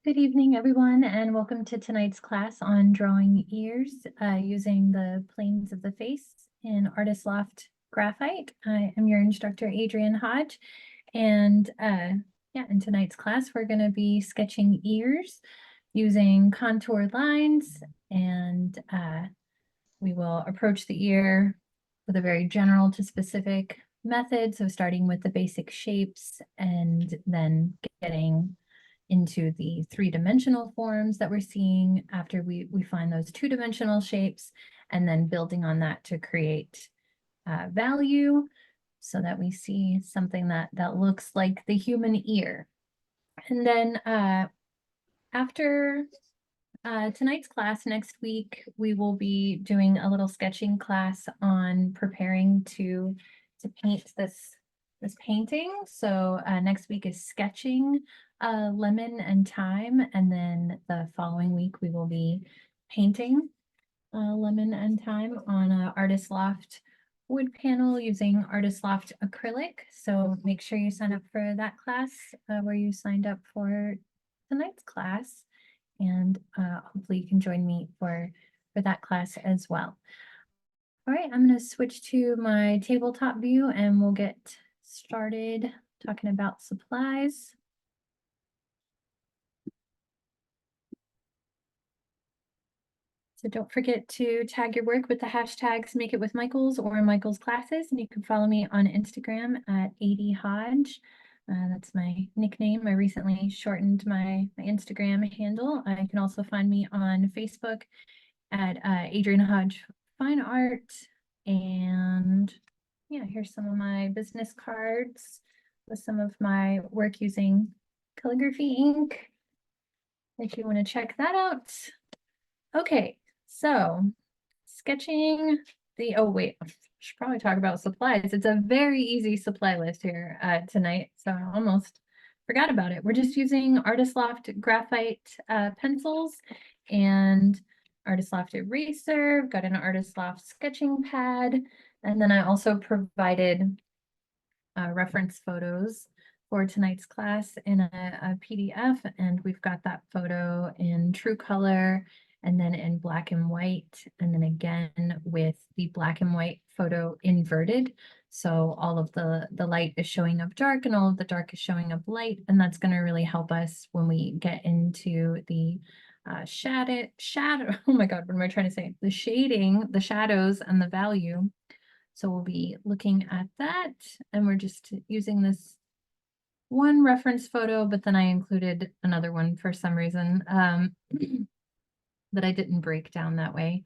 Good evening, everyone, and welcome to tonight's class on drawing ears using the planes of the face in Artist Loft Graphite. I am your instructor, Adrienne Hodge, and in tonight's class, we're going to be sketching ears using contour lines, and we will approach the ear with a very general to specific method, so starting with the basic shapes and then getting into the three-dimensional forms that we're seeing after we find those two-dimensional shapes, and then building on that to create value so that we see something that looks like the human ear. And then after tonight's class, next week, we will be doing a little sketching class on preparing to paint this painting. So next week is sketching lemon and thyme, and then the following week we will be painting lemon and thyme on a Artist Loft wood panel using Artist Loft acrylic. So make sure you sign up for that class where you signed up for tonight's class, and hopefully you can join me for that class as well. All right, I'm going to switch to my tabletop view and we'll get started talking about supplies. So don't forget to tag your work with the hashtags Make It With Michaels or Michaels Classes, and you can follow me on Instagram at AD that's my nickname. I recently shortened my Instagram handle. You can also find me on Facebook at Adrienne Hodge Fine Art. And yeah, here's some of my business cards with some of my work using calligraphy ink, if you want to check that out. Okay, so sketching oh wait, I should probably talk about supplies. It's a very easy supply list here tonight, so I almost forgot about it. We're just using Artist Loft Graphite pencils and Artist Loft eraser. I've got an Artist Loft sketching pad, and then I also provided reference photos for tonight's class in a PDF, and we've got that photo in true color and then in black and white, and then again with the black and white photo inverted. So all of the light is showing up dark and all of the dark is showing up light, and that's going to really help us when we get into the shadow, oh my God, what am I trying to say? The shading, the shadows, and the value. So we'll be looking at that, and we're just using this one reference photo, but then I included another one for some reason that I didn't break down that way.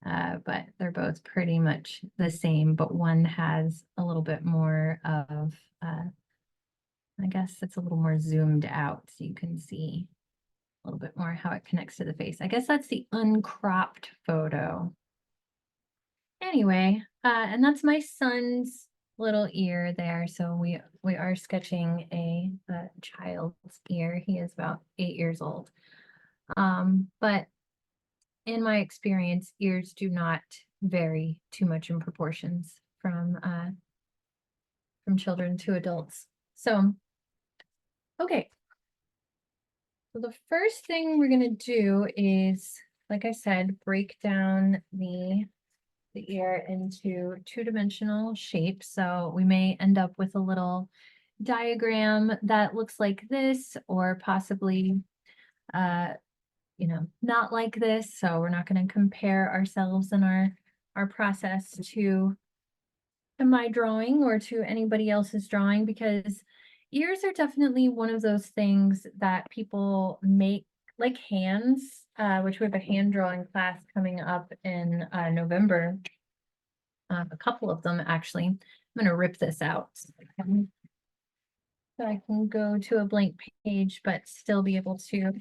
But they're both pretty much the same, but one has a little bit more of, I guess it's a little more zoomed out, so you can see a little bit more how it connects to the face. I guess that's the uncropped photo. Anyway, and that's my son's little ear there. So we are sketching a child's ear. He is about 8 years old. But in my experience, ears do not vary too much in proportions from children to adults. So, okay. So the first thing we're going to do is, like I said, break down the ear into two-dimensional shapes. So we may end up with a little diagram that looks like this, or possibly not like this. So we're not going to compare ourselves and our process to my drawing or to anybody else's drawing, because ears are definitely one of those things that people make like hands, which we have a hand drawing class coming up in November. A couple of them actually. I'm going to rip this out so I can go to a blank page, but still be able to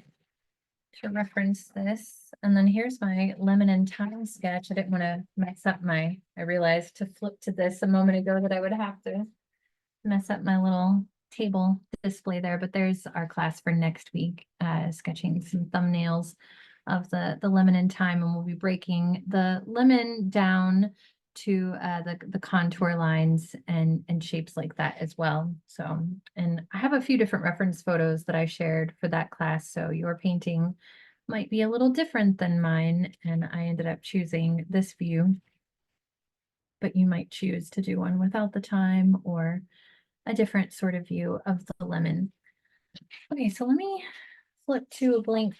reference this. And then here's my lemon and thyme sketch. I didn't want to mess up I realized to flip to this a moment ago that I would have to mess up my little table display there, but there's our class for next week, sketching some thumbnails of the lemon and thyme, and we'll be breaking the lemon down to the contour lines and shapes like that as well. So, and I have a few different reference photos that I shared for that class. So your painting might be a little different than mine, and I ended up choosing this view, but you might choose to do one without the time or a different sort of view of the lemon. Okay, so let me flip to a blank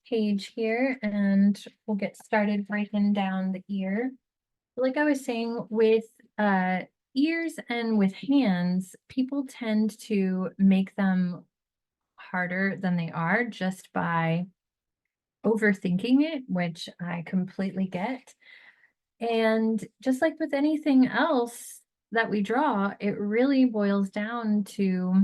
page here and we'll get started breaking down the ear. Like I was saying, with ears and with hands, people tend to make them harder than they are just by overthinking it, which I completely get. And just like with anything else that we draw, it really boils down to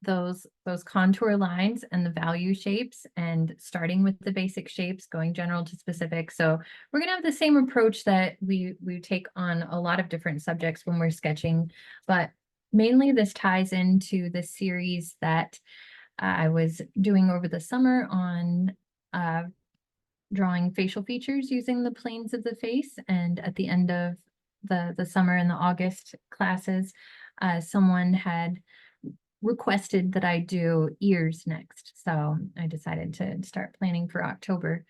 those contour lines and the value shapes, and starting with the basic shapes, going general to specific. So we're going to have the same approach that we take on a lot of different subjects when we're sketching, but mainly this ties into the series that I was doing over the summer on drawing facial features using the planes of the face. And at the end of the summer and the August classes, someone had requested that I do ears next. So I decided to start planning for October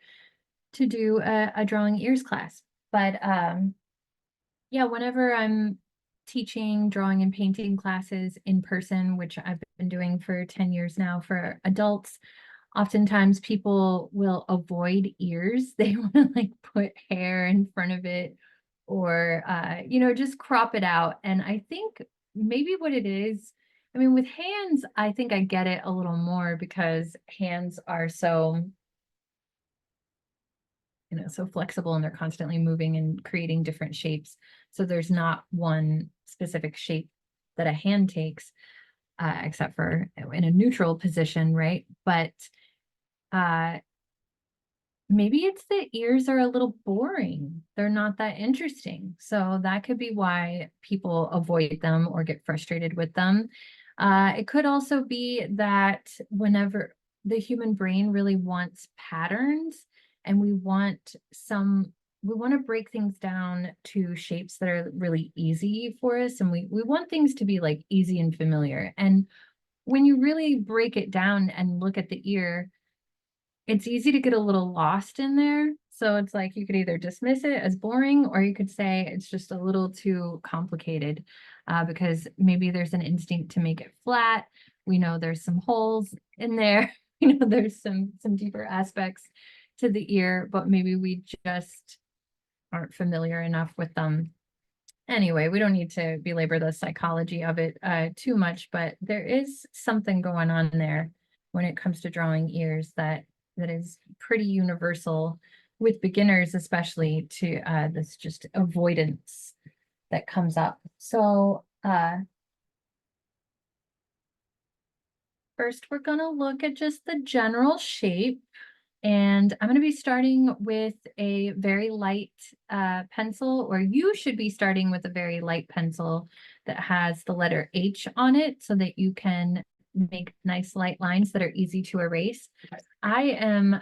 to do a drawing ears class. But yeah, whenever I'm teaching drawing and painting classes in person, which I've been doing for 10 years now for adults, oftentimes people will avoid ears. They want to like put hair in front of it or, you know, just crop it out. And I think maybe what it is, I mean, with hands, I think I get it a little more because hands are so, you know, so flexible and they're constantly moving and creating different shapes. So there's not one specific shape that a hand takes, except for in a neutral position, right? But uh, maybe it's the ears are a little boring. They're not that interesting. So that could be why people avoid them or get frustrated with them. It could also be that whenever the human brain really wants patterns and we want to break things down to shapes that are really easy for us. And we want things to be like easy and familiar. And when you really break it down and look at the ear, it's easy to get a little lost in there. So it's like you could either dismiss it as boring or you could say it's just a little too complicated because maybe there's an instinct to make it flat. We know there's some holes in there. You know, there's some deeper aspects to the ear, but maybe we just aren't familiar enough with them. Anyway, we don't need to belabor the psychology of it too much, but there is something going on there when it comes to drawing ears that is pretty universal with beginners, especially to this just avoidance that comes up. So first we're going to look at just the general shape. And I'm going to be starting with a very light pencil, or you should be starting with a very light pencil that has the letter H on it so that you can make nice light lines that are easy to erase. I am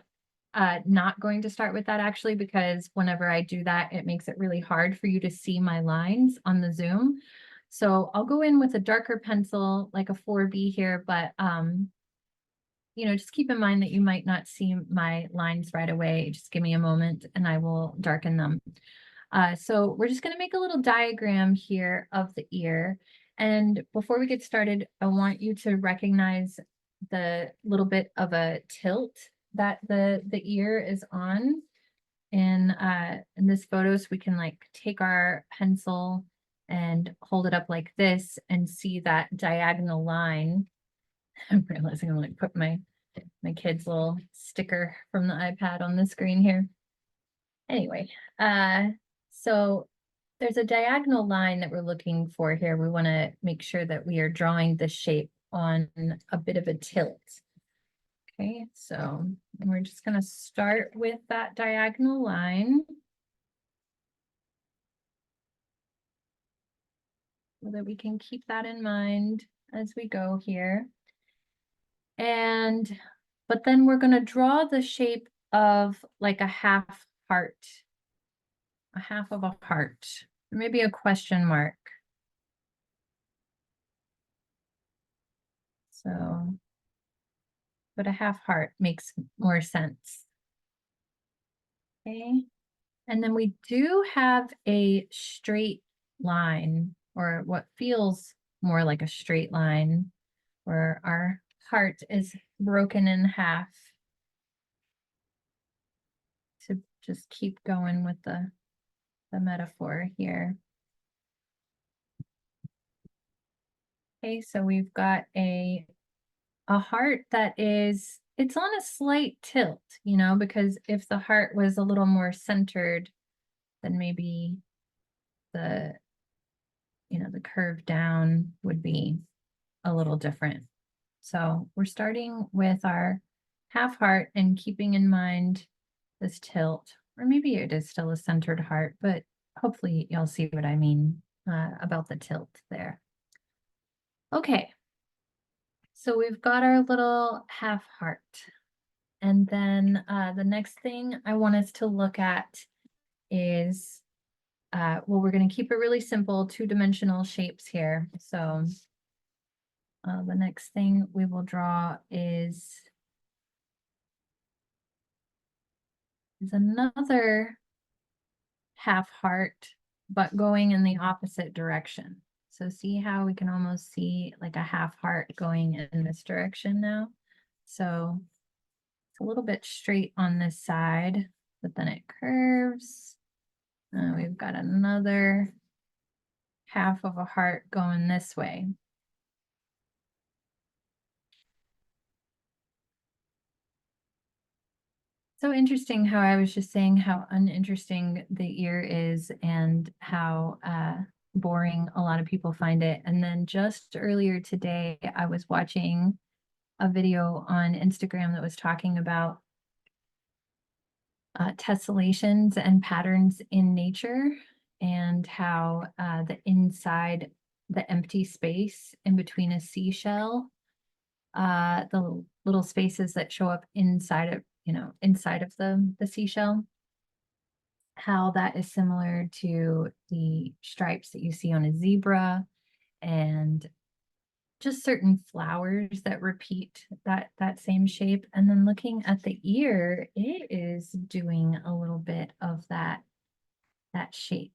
not going to start with that actually, because whenever I do that, it makes it really hard for you to see my lines on the Zoom. So I'll go in with a darker pencil, like a 4B here, but you know, just keep in mind that you might not see my lines right away. Just give me a moment and I will darken them. So we're just going to make a little diagram here of the ear. And before we get started, I want you to recognize the little bit of a tilt that the ear is on. In this photo, so we can like take our pencil and hold it up like this and see that diagonal line. I'm realizing I'm like put my kid's little sticker from the iPad on the screen here. Anyway, so there's a diagonal line that we're looking for here. We want to make sure that we are drawing the shape on a bit of a tilt. Okay, so we're just going to start with that diagonal line so that we can keep that in mind as we go here. But then we're going to draw the shape of like a half heart. a half of a heart, or maybe a question mark. So, but a half heart makes more sense. Okay. And then we do have a straight line, or what feels more like a straight line, where our heart is broken in half, to just keep going with the metaphor here. Okay, so we've got a heart that is, it's on a slight tilt, you know, because if the heart was a little more centered, then maybe the, you know, the curve down would be a little different. So we're starting with our half heart and keeping in mind this tilt, or maybe it is still a centered heart, but hopefully you'll see what I mean about the tilt there. Okay, so we've got our little half heart. And then the next thing I want us to look at is, well, we're going to keep it really simple, two-dimensional shapes here. So the next thing we will draw is another half heart, but going in the opposite direction. So see how we can almost see like a half heart going in this direction now. So it's a little bit straight on this side, but then it curves. We've got another half of a heart going this way. So interesting how I was just saying how uninteresting the ear is and how boring a lot of people find it. And then just earlier today, I was watching a video on Instagram that was talking about tessellations and patterns in nature, and how the inside, the empty space in between a seashell, the little spaces that show up inside of, you know, inside of the seashell, how that is similar to the stripes that you see on a zebra, and just certain flowers that repeat that same shape. And then looking at the ear, it is doing a little bit of that shape.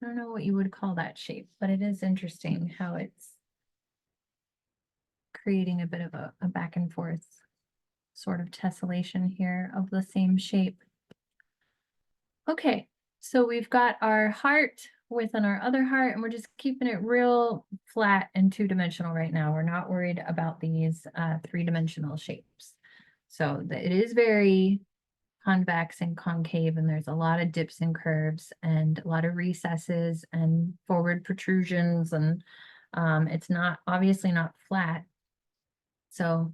I don't know what you would call that shape, but it is interesting how it's creating a bit of a back and forth sort of tessellation here of the same shape. Okay, so we've got our heart within our other heart, and we're just keeping it real flat and two-dimensional right now. We're not worried about these three-dimensional shapes. So it is very convex and concave, and there's a lot of dips and curves and a lot of recesses and forward protrusions, and it's not, obviously not flat. So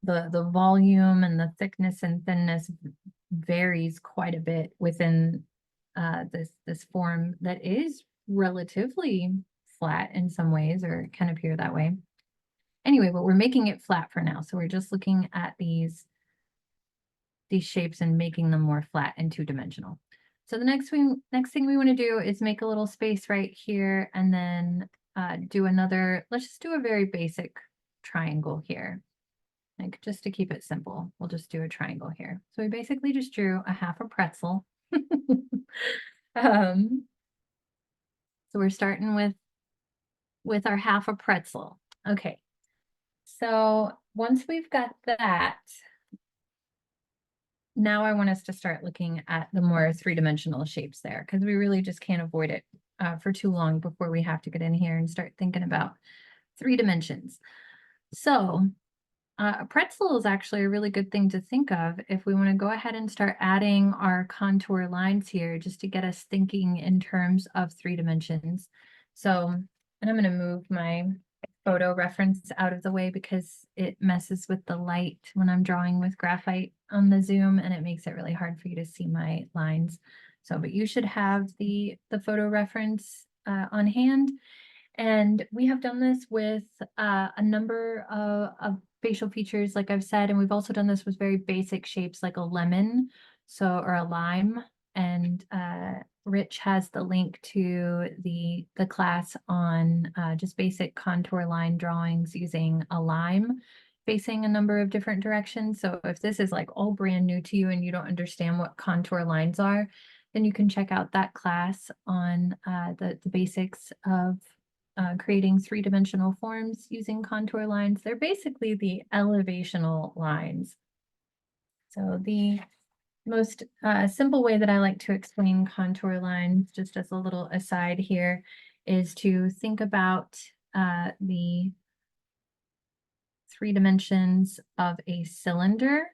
the volume and the thickness and thinness varies quite a bit within this form that is relatively flat in some ways, or it can appear that way. Anyway, but we're making it flat for now. So we're just looking at these shapes and making them more flat and two-dimensional. So the next thing we want to do is make a little space right here, and then do another, let's just do a very basic triangle here. Like, just to keep it simple, we'll just do a triangle here. So we basically just drew a half a pretzel. So we're starting with our half a pretzel. Okay. So once we've got that, now I want us to start looking at the more three-dimensional shapes there, because we really just can't avoid it for too long before we have to get in here and start thinking about 3 dimensions. So a pretzel is actually a really good thing to think of if we want to go ahead and start adding our contour lines here, just to get us thinking in terms of 3 dimensions. So, and I'm going to move my photo reference out of the way because it messes with the light when I'm drawing with graphite on the Zoom, and it makes it really hard for you to see my lines. So, but you should have the photo reference on hand. And we have done this with a number of facial features, like I've said, and we've also done this with very basic shapes like a lemon, so, or a lime. and Rich has the link to the class on just basic contour line drawings using a lime facing a number of different directions. So if this is like all brand new to you and you don't understand what contour lines are, then you can check out that class on the basics of creating three-dimensional forms using contour lines. They're basically the elevational lines. So the most simple way that I like to explain contour lines, just as a little aside here, is to think about the three dimensions of a cylinder.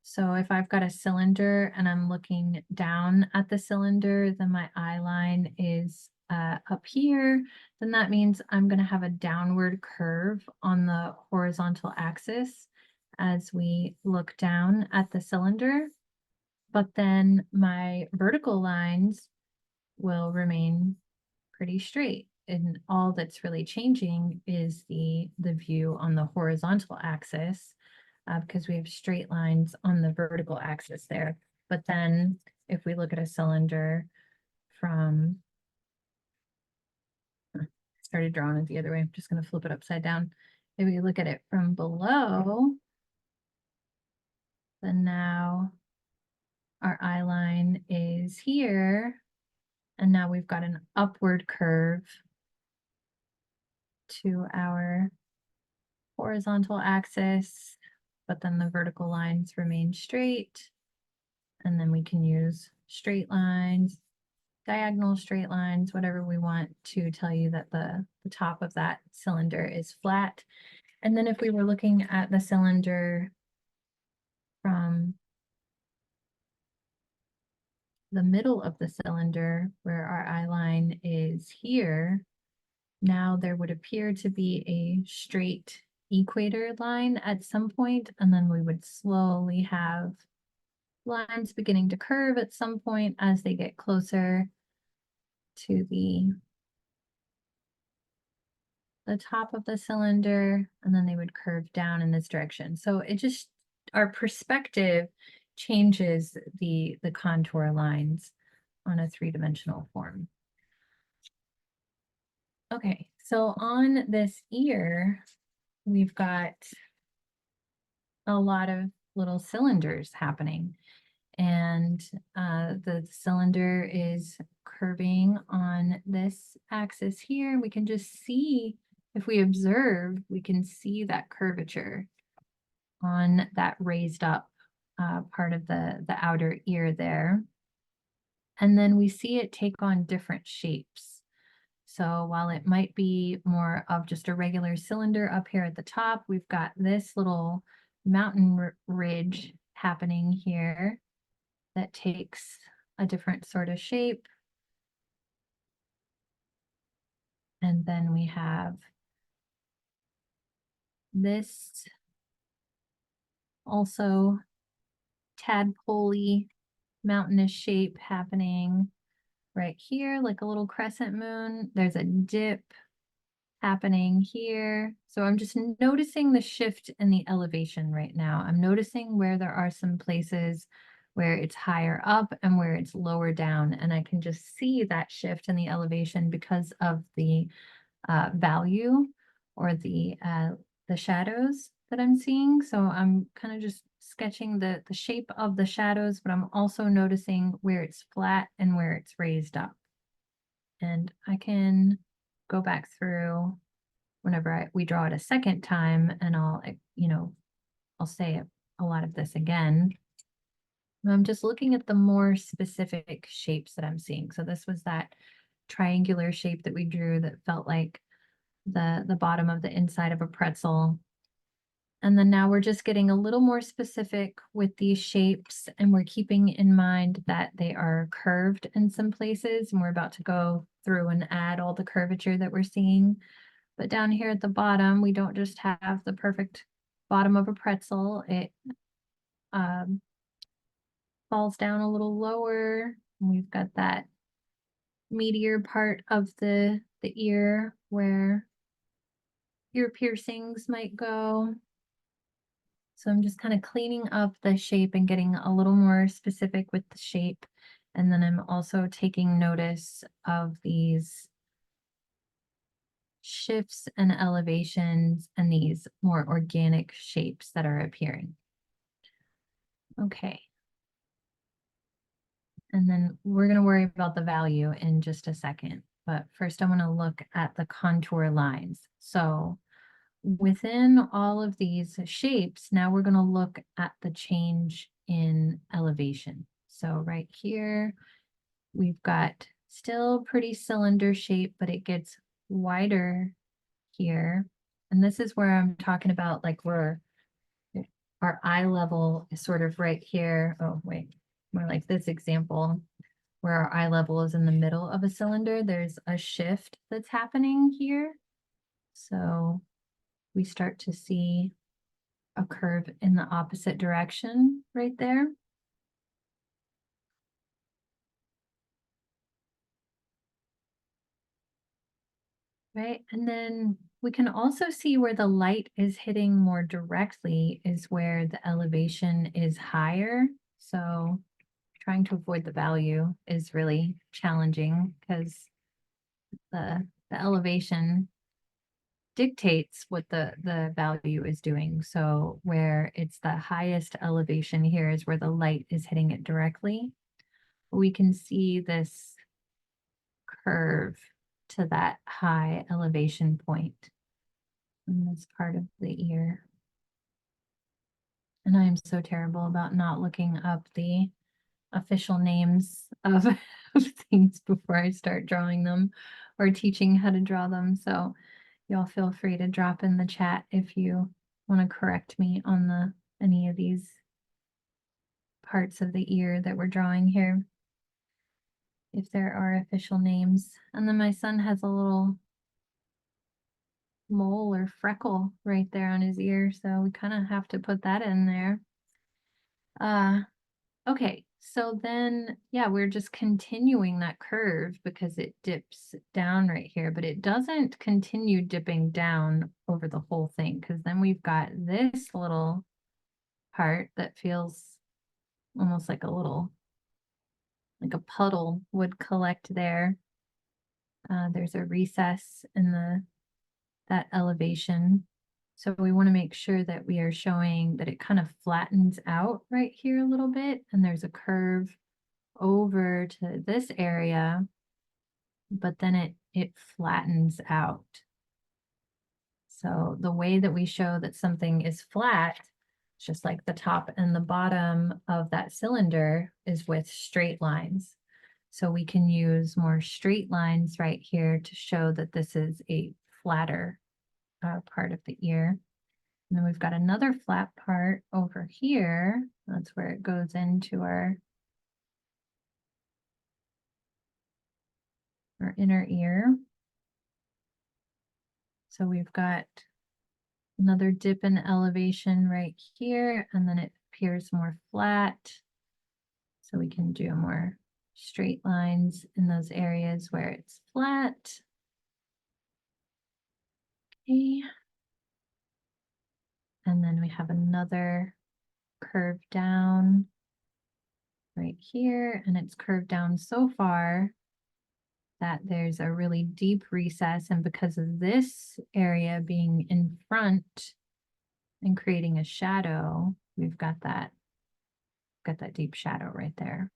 So if I've got a cylinder and I'm looking down at the cylinder, then my eye line is up here, then that means I'm going to have a downward curve on the horizontal axis as we look down at the cylinder. But then my vertical lines will remain pretty straight. And all that's really changing is the view on the horizontal axis because we have straight lines on the vertical axis there. But then if we look at a cylinder from, I started drawing it the other way, I'm just going to flip it upside down. If we look at it from below, then now our eye line is here. And now we've got an upward curve to our horizontal axis, but then the vertical lines remain straight. And then we can use straight lines, diagonal straight lines, whatever we want to tell you that the top of that cylinder is flat. And then if we were looking at the cylinder from the middle of the cylinder where our eye line is here, now there would appear to be a straight equator line at some point, and then we would slowly have lines beginning to curve at some point as they get closer to the top of the cylinder, and then they would curve down in this direction. So it just, our perspective changes the contour lines on a three-dimensional form. Okay, so on this ear, we've got a lot of little cylinders happening. And the cylinder is curving on this axis here. We can just see, if we observe, we can see that curvature on that raised up part of the outer ear there. And then we see it take on different shapes. So while it might be more of just a regular cylinder up here at the top, we've got this little mountain ridge happening here that takes a different sort of shape. And then we have this also tadpole-y mountainous shape happening right here, like a little crescent moon. There's a dip happening here. So I'm just noticing the shift in the elevation right now. I'm noticing where there are some places where it's higher up and where it's lower down. And I can just see that shift in the elevation because of the value or the shadows that I'm seeing. So I'm kind of just sketching the shape of the shadows, but I'm also noticing where it's flat and where it's raised up. And I can go back through whenever we draw it a second time, and I'll say a lot of this again. I'm just looking at the more specific shapes that I'm seeing. So this was that triangular shape that we drew that felt like the bottom of the inside of a pretzel. And then now we're just getting a little more specific with these shapes, and we're keeping in mind that they are curved in some places, and we're about to go through and add all the curvature that we're seeing. But down here at the bottom, we don't just have the perfect bottom of a pretzel. It falls down a little lower. And we've got that meatier part of the ear where ear piercings might go. So I'm just kind of cleaning up the shape and getting a little more specific with the shape And then I'm also taking notice of these shifts and elevations and these more organic shapes that are appearing. Okay. And then we're going to worry about the value in just a second. But first I want to look at the contour lines. So within all of these shapes, now we're going to look at the change in elevation. So right here, we've got still pretty cylinder shape, but it gets wider here. And this is where I'm talking about like where our eye level is sort of right here. Oh, wait, more like this example where our eye level is in the middle of a cylinder. There's a shift that's happening here. So we start to see a curve in the opposite direction right there. Right, and then we can also see where the light is hitting more directly is where the elevation is higher. So trying to avoid the value is really challenging because the elevation dictates what the value is doing. So where it's the highest elevation here is where the light is hitting it directly. We can see this curve to that high elevation point in this part of the ear. And I'm so terrible about not looking up the official names of, of things before I start drawing them or teaching how to draw them. So y'all feel free to drop in the chat if you want to correct me on any of these parts of the ear that we're drawing here, if there are official names. And then my son has a little mole or freckle right there on his ear, so we kind of have to put that in there. Okay, so then, yeah, we're just continuing that curve because it dips down right here, but it doesn't continue dipping down over the whole thing, because then we've got this little part that feels almost like like a puddle would collect there. There's a recess in that elevation. So we want to make sure that we are showing that it kind of flattens out right here a little bit. And there's a curve over to this area, but then it flattens out. So the way that we show that something is flat, just like the top and the bottom of that cylinder, is with straight lines. So we can use more straight lines right here to show that this is a flatter part of the ear. And then we've got another flat part over here. That's where it goes into our inner ear. So we've got another dip in elevation right here, and then it appears more flat. So we can do more straight lines in those areas where it's flat. Okay. And then we have another curve down right here, and it's curved down so far that there's a really deep recess, and because of this area being in front and creating a shadow, we've got that deep shadow right there.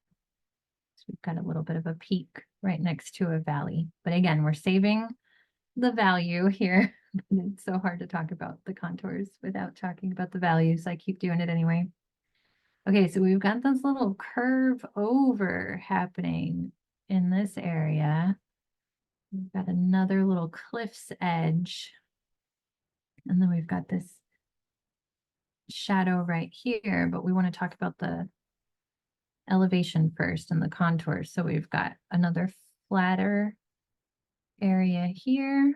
So we've got a little bit of a peak right next to a valley. But again, we're saving the value here. It's so hard to talk about the contours without talking about the values. I keep doing it anyway. Okay, so we've got this little curve over happening in this area. We've got another little cliff's edge. And then we've got this shadow right here, but we want to talk about the elevation first and the contours. So we've got another flatter area here.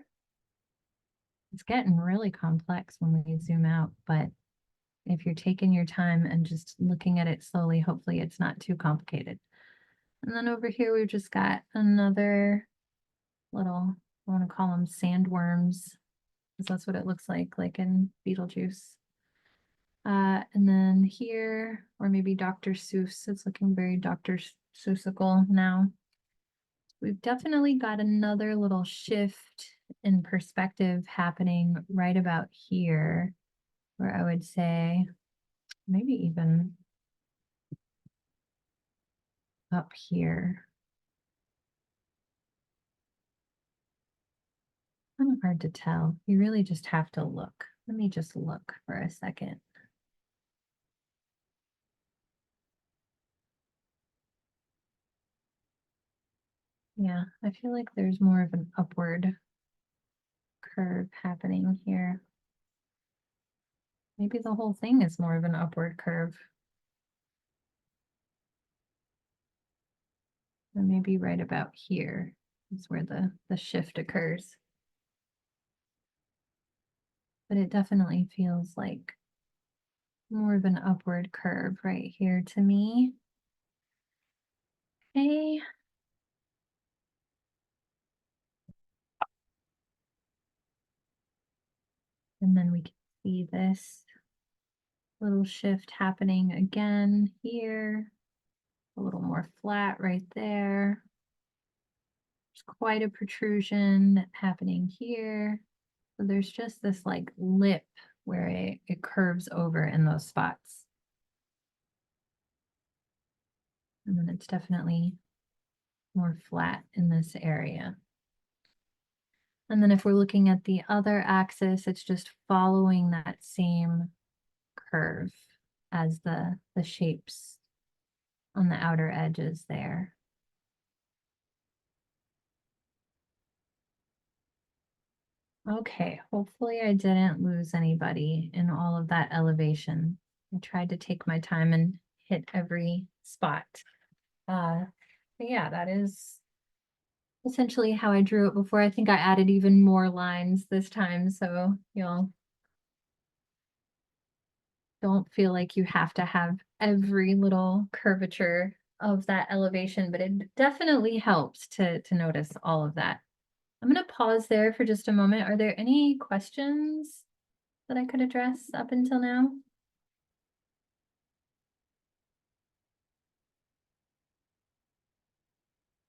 It's getting really complex when we zoom out, but if you're taking your time and just looking at it slowly, hopefully it's not too complicated. And then over here, we've just got another little, I want to call them sandworms, because that's what it looks like in Beetlejuice. And then here, or maybe Dr. Seuss, it's looking very Dr. Susicle now. We've definitely got another little shift in perspective happening right about here, where I would say maybe even up here. Kind of hard to tell. You really just have to look. Let me just look for a second. Yeah, I feel like there's more of an upward curve happening here. Maybe the whole thing is more of an upward curve. Or maybe right about here is where the shift occurs. But it definitely feels like more of an upward curve right here to me. Okay. And then we can see this little shift happening again here. A little more flat right there. There's quite a protrusion happening here. So there's just this like lip where it curves over in those spots. And then it's definitely more flat in this area. And then if we're looking at the other axis, it's just following that same curve as the shapes on the outer edges there. Okay, hopefully I didn't lose anybody in all of that elevation. I tried to take my time and hit every spot. But yeah, that is essentially how I drew it before. I think I added even more lines this time, so you'll don't feel like you have to have every little curvature of that elevation, but it definitely helps to notice all of that. I'm going to pause there for just a moment. Are there any questions that I could address up until now?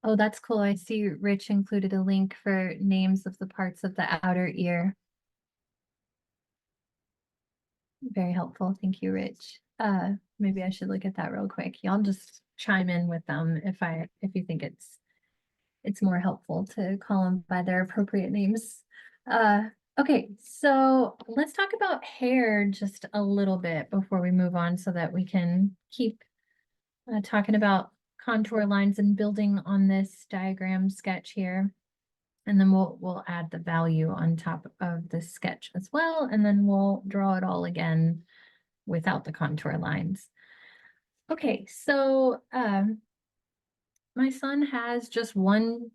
Oh, that's cool. I see Rich included a link for names of the parts of the outer ear. Very helpful. Thank you, Rich. Maybe I should look at that real quick. Y'all just chime in with them if you think it's more helpful to call them by their appropriate names. Okay, so let's talk about hair just a little bit before we move on so that we can keep talking about contour lines and building on this diagram sketch here. And then we'll add the value on top of the sketch as well, and then we'll draw it all again without the contour lines. Okay, so my son has just one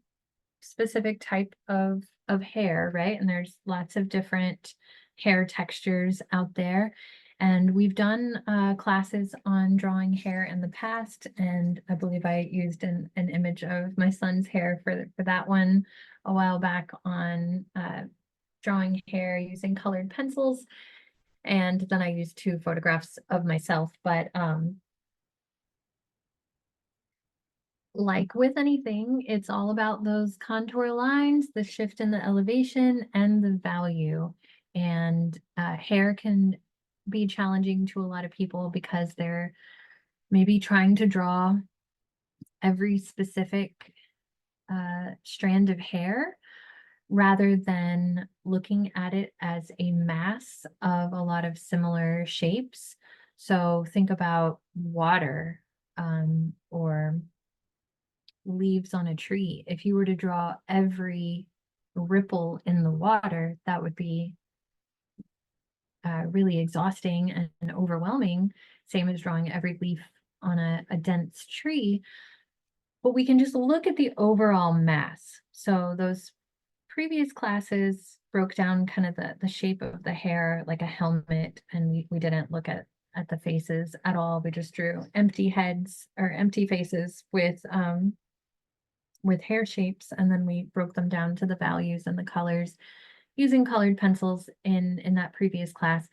specific type of hair, right? And there's lots of different hair textures out there. And we've done classes on drawing hair in the past, and I believe I used an image of my son's hair for that one a while back on drawing hair using colored pencils. And then I used 2 photographs of myself. But like with anything, it's all about those contour lines, the shift in the elevation, and the value. And hair can be challenging to a lot of people because they're maybe trying to draw every specific strand of hair rather than looking at it as a mass of a lot of similar shapes. So think about water or leaves on a tree. If you were to draw every ripple in the water, that would be really exhausting and overwhelming, same as drawing every leaf on a dense tree. But we can just look at the overall mass. So those previous classes broke down kind of the shape of the hair like a helmet, and we didn't look at the faces at all. We just drew empty heads or empty faces with hair shapes, and then we broke them down to the values and the colors using colored pencils in that previous class.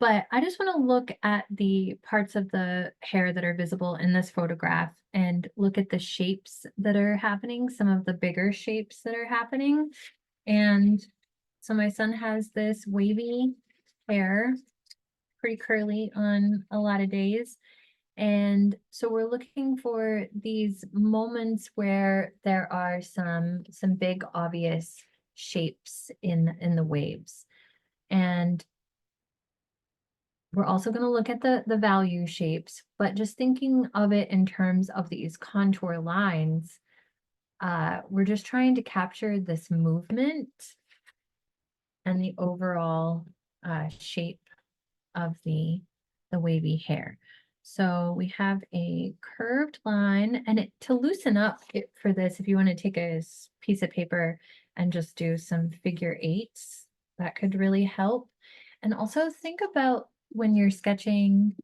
But I just want to look at the parts of the hair that are visible in this photograph and look at the shapes that are happening, some of the bigger shapes that are happening. And so my son has this wavy hair, pretty curly on a lot of days. And so we're looking for these moments where there are some big obvious shapes in the waves. And we're also going to look at the value shapes, but just thinking of it in terms of these contour lines, we're just trying to capture this movement and the overall shape of the wavy hair. So we have a curved line, and to loosen up for this, if you want to take a piece of paper and just do some figure eights, that could really help. And also think about when you're sketching,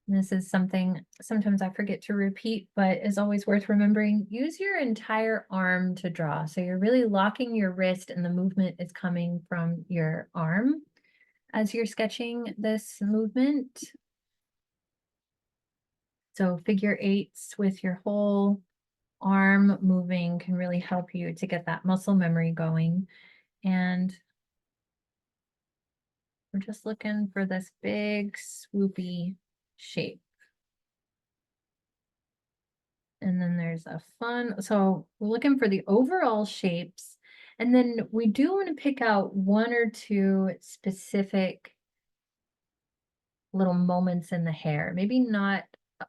this is something sometimes I forget to repeat, but is always worth remembering, use your entire arm to draw. So you're really locking your wrist and the movement is coming from your arm as you're sketching this movement. So figure eights with your whole arm moving can really help you to get that muscle memory going. And we're just looking for this big swoopy shape. And then there's a so we're looking for the overall shapes. And then we do want to pick out one or two specific little moments in the hair. Maybe not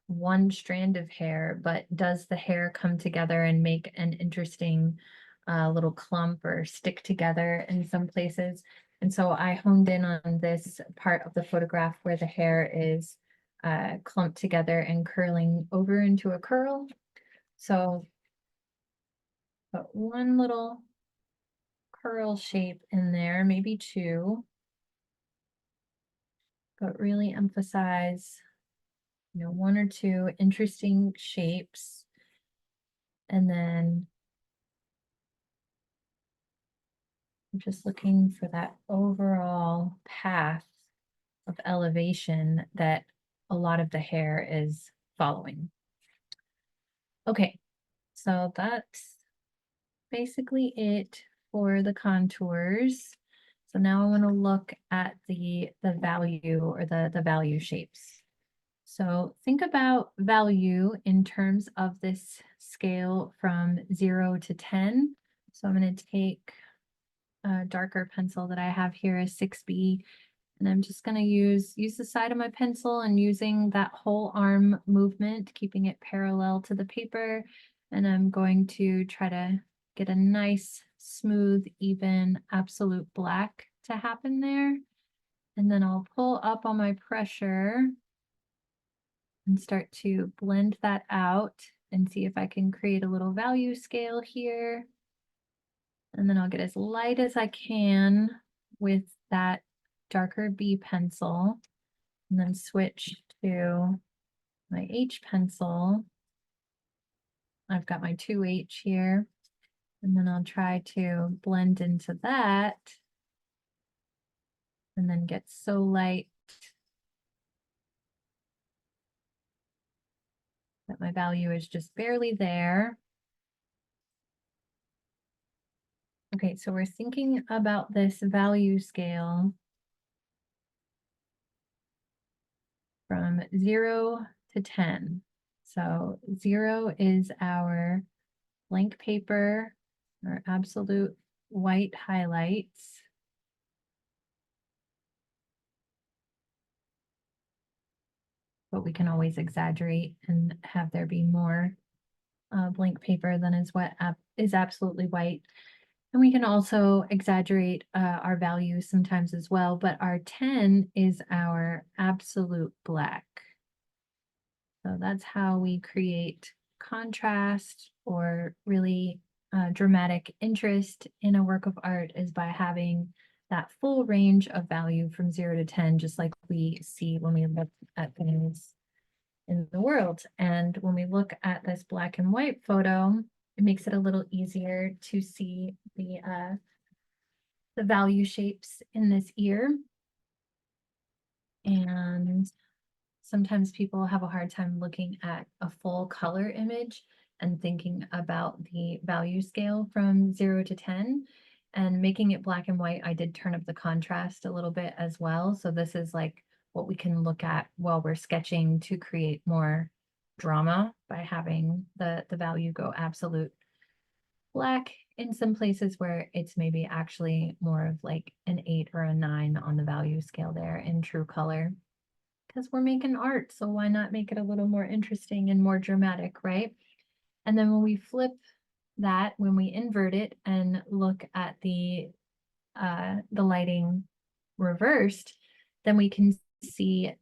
one strand of hair, but does the hair come together and make an interesting little clump or stick together in some places? And so I honed in on this part of the photograph where the hair is clumped together and curling over into a curl. So put one little curl shape in there, maybe two, but really emphasize, one or two interesting shapes. And then I'm just looking for that overall path of elevation that a lot of the hair is following. Okay, so that's basically it for the contours. So now I want to look at the value or the value shapes. So think about value in terms of this scale from 0 to 10. So I'm going to take a darker pencil that I have here, a 6B, and I'm just going to use the side of my pencil and using that whole arm movement, keeping it parallel to the paper. And I'm going to try to get a nice, smooth, even, absolute black to happen there. And then I'll pull up on my pressure and start to blend that out and see if I can create a little value scale here. And then I'll get as light as I can with that darker B pencil and then switch to my H pencil. I've got my 2H here, and then I'll try to blend into that and then get so light that my value is just barely there. Okay, so we're thinking about this value scale from 0 to 10. So 0 is our blank paper, our absolute white highlights. But we can always exaggerate and have there be more blank paper than is what is absolutely white. And we can also exaggerate our values sometimes as well, but our 10 is our absolute black. So that's how we create contrast or really dramatic interest in a work of art, is by having that full range of value from 0 to 10, just like we see when we look at things in the world. And when we look at this black and white photo, it makes it a little easier to see the value shapes in this ear. And sometimes people have a hard time looking at a full color image and thinking about the value scale from 0 to 10. And making it black and white, I did turn up the contrast a little bit as well. So this is like what we can look at while we're sketching to create more drama by having the value go absolute black in some places where it's maybe actually more of like an 8 or a 9 on the value scale there in true color. Because we're making art, so why not make it a little more interesting and more dramatic, right? And then when we flip that, when we invert it and look at the lighting reversed, then we can see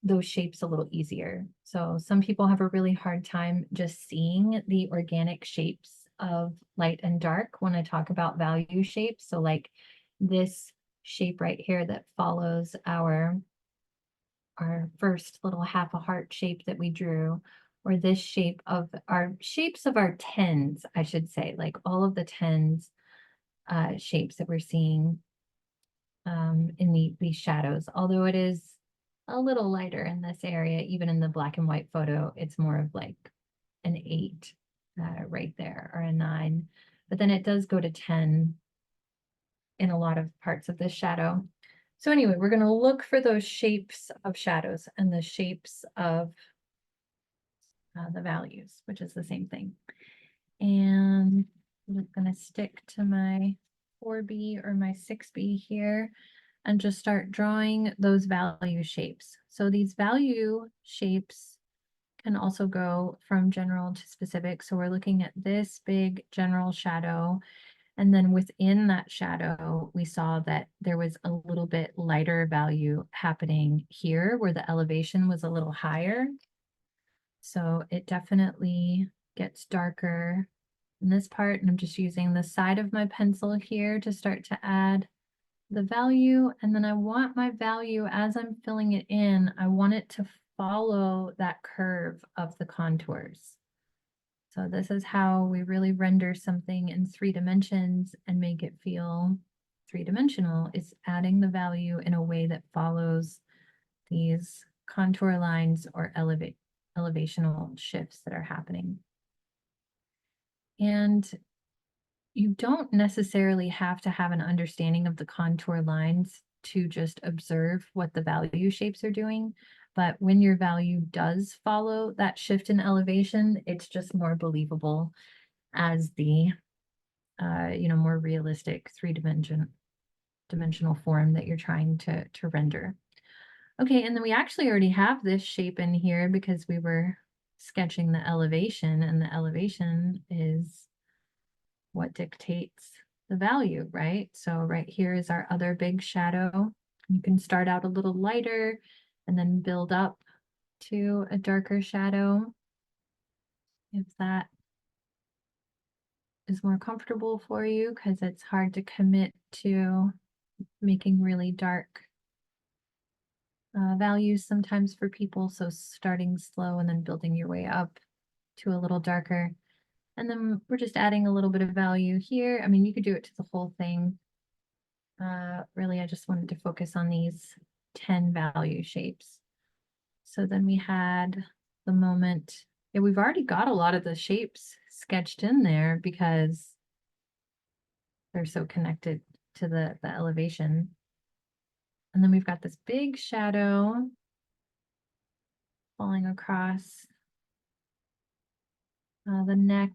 those shapes a little easier. So some people have a really hard time just seeing the organic shapes of light and dark when I talk about value shapes. So like this shape right here that follows our first little half a heart shape that we drew, or this shape of our shapes of our tens, I should say, like all of the tens shapes that we're seeing in these shadows, although it is a little lighter in this area, even in the black and white photo, it's more of like an 8 right there, or a 9. But then it does go to 10 in a lot of parts of this shadow. So anyway, we're going to look for those shapes of shadows and the shapes of the values, which is the same thing. And I'm just going to stick to my 4B or my 6B here and just start drawing those value shapes. So these value shapes can also go from general to specific. So we're looking at this big general shadow. And then within that shadow, we saw that there was a little bit lighter value happening here where the elevation was a little higher. So it definitely gets darker in this part. And I'm just using the side of my pencil here to start to add the value. And then I want my value, as I'm filling it in, I want it to follow that curve of the contours. So this is how we really render something in 3 dimensions and make it feel 3-dimensional, is adding the value in a way that follows these contour lines or elevational shifts that are happening. And you don't necessarily have to have an understanding of the contour lines to just observe what the value shapes are doing. But when your value does follow that shift in elevation, it's just more believable as the more realistic dimensional form that you're trying to render. Okay, and then we actually already have this shape in here because we were sketching the elevation, and the elevation is what dictates the value, right? So right here is our other big shadow. You can start out a little lighter and then build up to a darker shadow if that is more comfortable for you, because it's hard to commit to making really dark values sometimes for people. So starting slow and then building your way up to a little darker. And then we're just adding a little bit of value here. I mean, you could do it to the whole thing. Really, I just wanted to focus on these 10 value shapes. So then we had the moment, yeah, we've already got a lot of the shapes sketched in there because they're so connected to the elevation. And then we've got this big shadow falling across the neck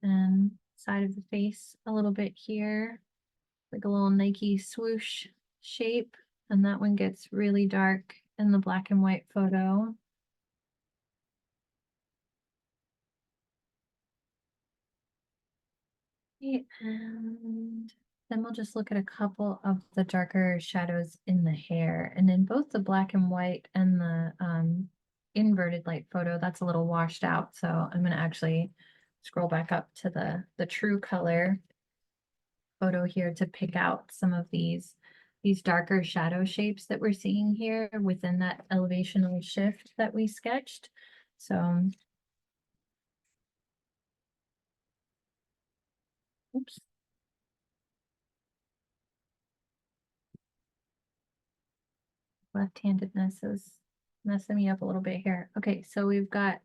and side of the face a little bit here, like a little Nike swoosh shape. And that one gets really dark in the black and white photo. And then we'll just look at a couple of the darker shadows in the hair. And in both the black and white and the inverted light photo, that's a little washed out. So I'm going to actually scroll back up to the true color photo here to pick out some of these darker shadow shapes that we're seeing here within that elevational shift that we sketched. So, oops. Left-handedness is messing me up a little bit here. Okay, so we've got,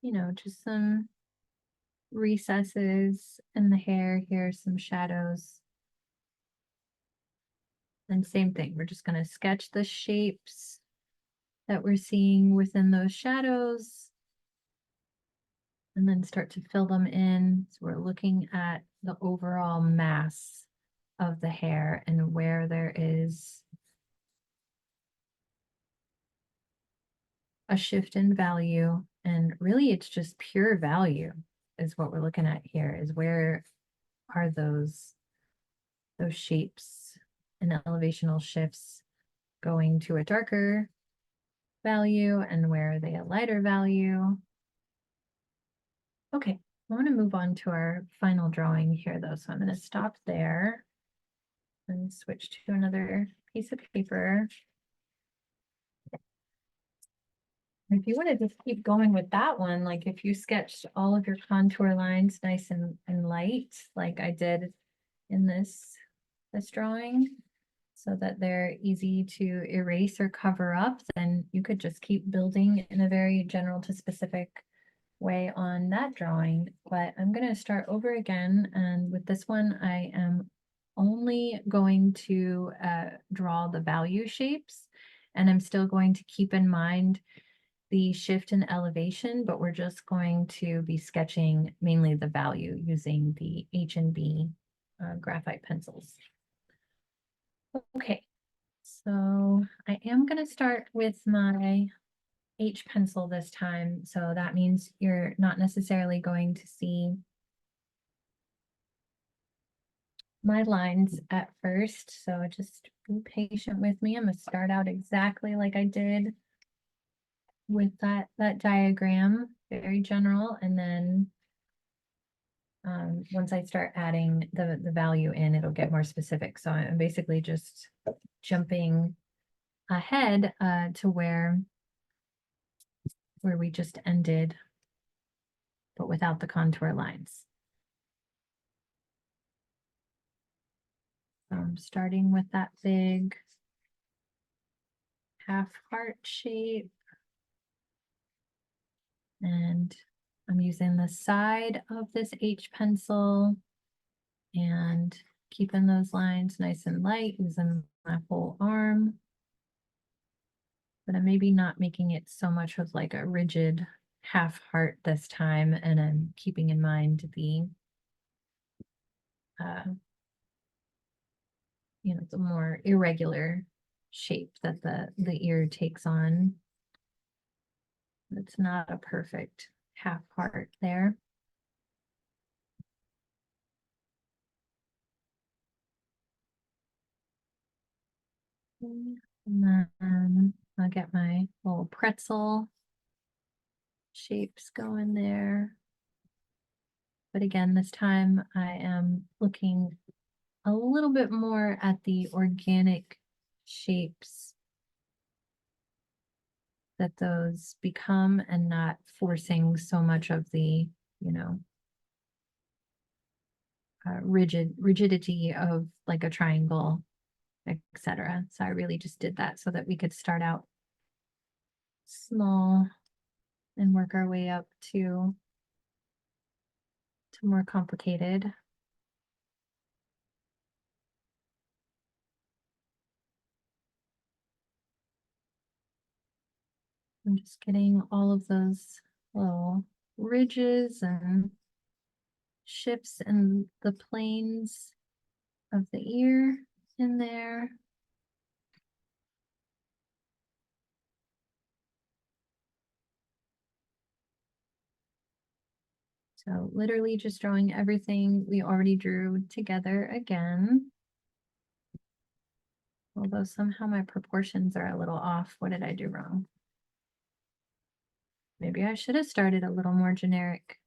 you know, just some recesses in the hair here, some shadows. And same thing, we're just going to sketch the shapes that we're seeing within those shadows and then start to fill them in. So we're looking at the overall mass of the hair and where there is a shift in value. And really it's just pure value is what we're looking at here, is where are those shapes and elevational shifts going to a darker value and where are they a lighter value. Okay, I want to move on to our final drawing here though. So I'm going to stop there and switch to another piece of paper. If you want to just keep going with that one, like if you sketched all of your contour lines nice and light, like I did in this drawing, so that they're easy to erase or cover up, then you could just keep building in a very general to specific way on that drawing. But I'm going to start over again, and with this one I am only going to draw the value shapes, and I'm still going to keep in mind the shift in elevation, but we're just going to be sketching mainly the value using the H&B graphite pencils. Okay, so I am going to start with my H pencil this time. So that means you're not necessarily going to see my lines at first. So just be patient with me. I'm going to start out exactly like I did with that diagram, very general, and then once I start adding the value in, it'll get more specific. So I'm basically just jumping ahead to where we just ended, but without the contour lines. So I'm starting with that big half heart shape. And I'm using the side of this H pencil and keeping those lines nice and light using my whole arm. But I'm maybe not making it so much of like a rigid half heart this time, and I'm keeping in mind the you know, the more irregular shape that the ear takes on. It's not a perfect half heart there. And then I'll get my little pretzel shapes going there. But again, this time I am looking a little bit more at the organic shapes that those become and not forcing so much of the, you know, rigidity of like a triangle, etc. So I really just did that so that we could start out small and work our way up to more complicated. I'm just getting all of those little ridges and shifts in the planes of the ear in there. So literally just drawing everything we already drew together again. Although somehow my proportions are a little off. What did I do wrong? Maybe I should have started a little more generic.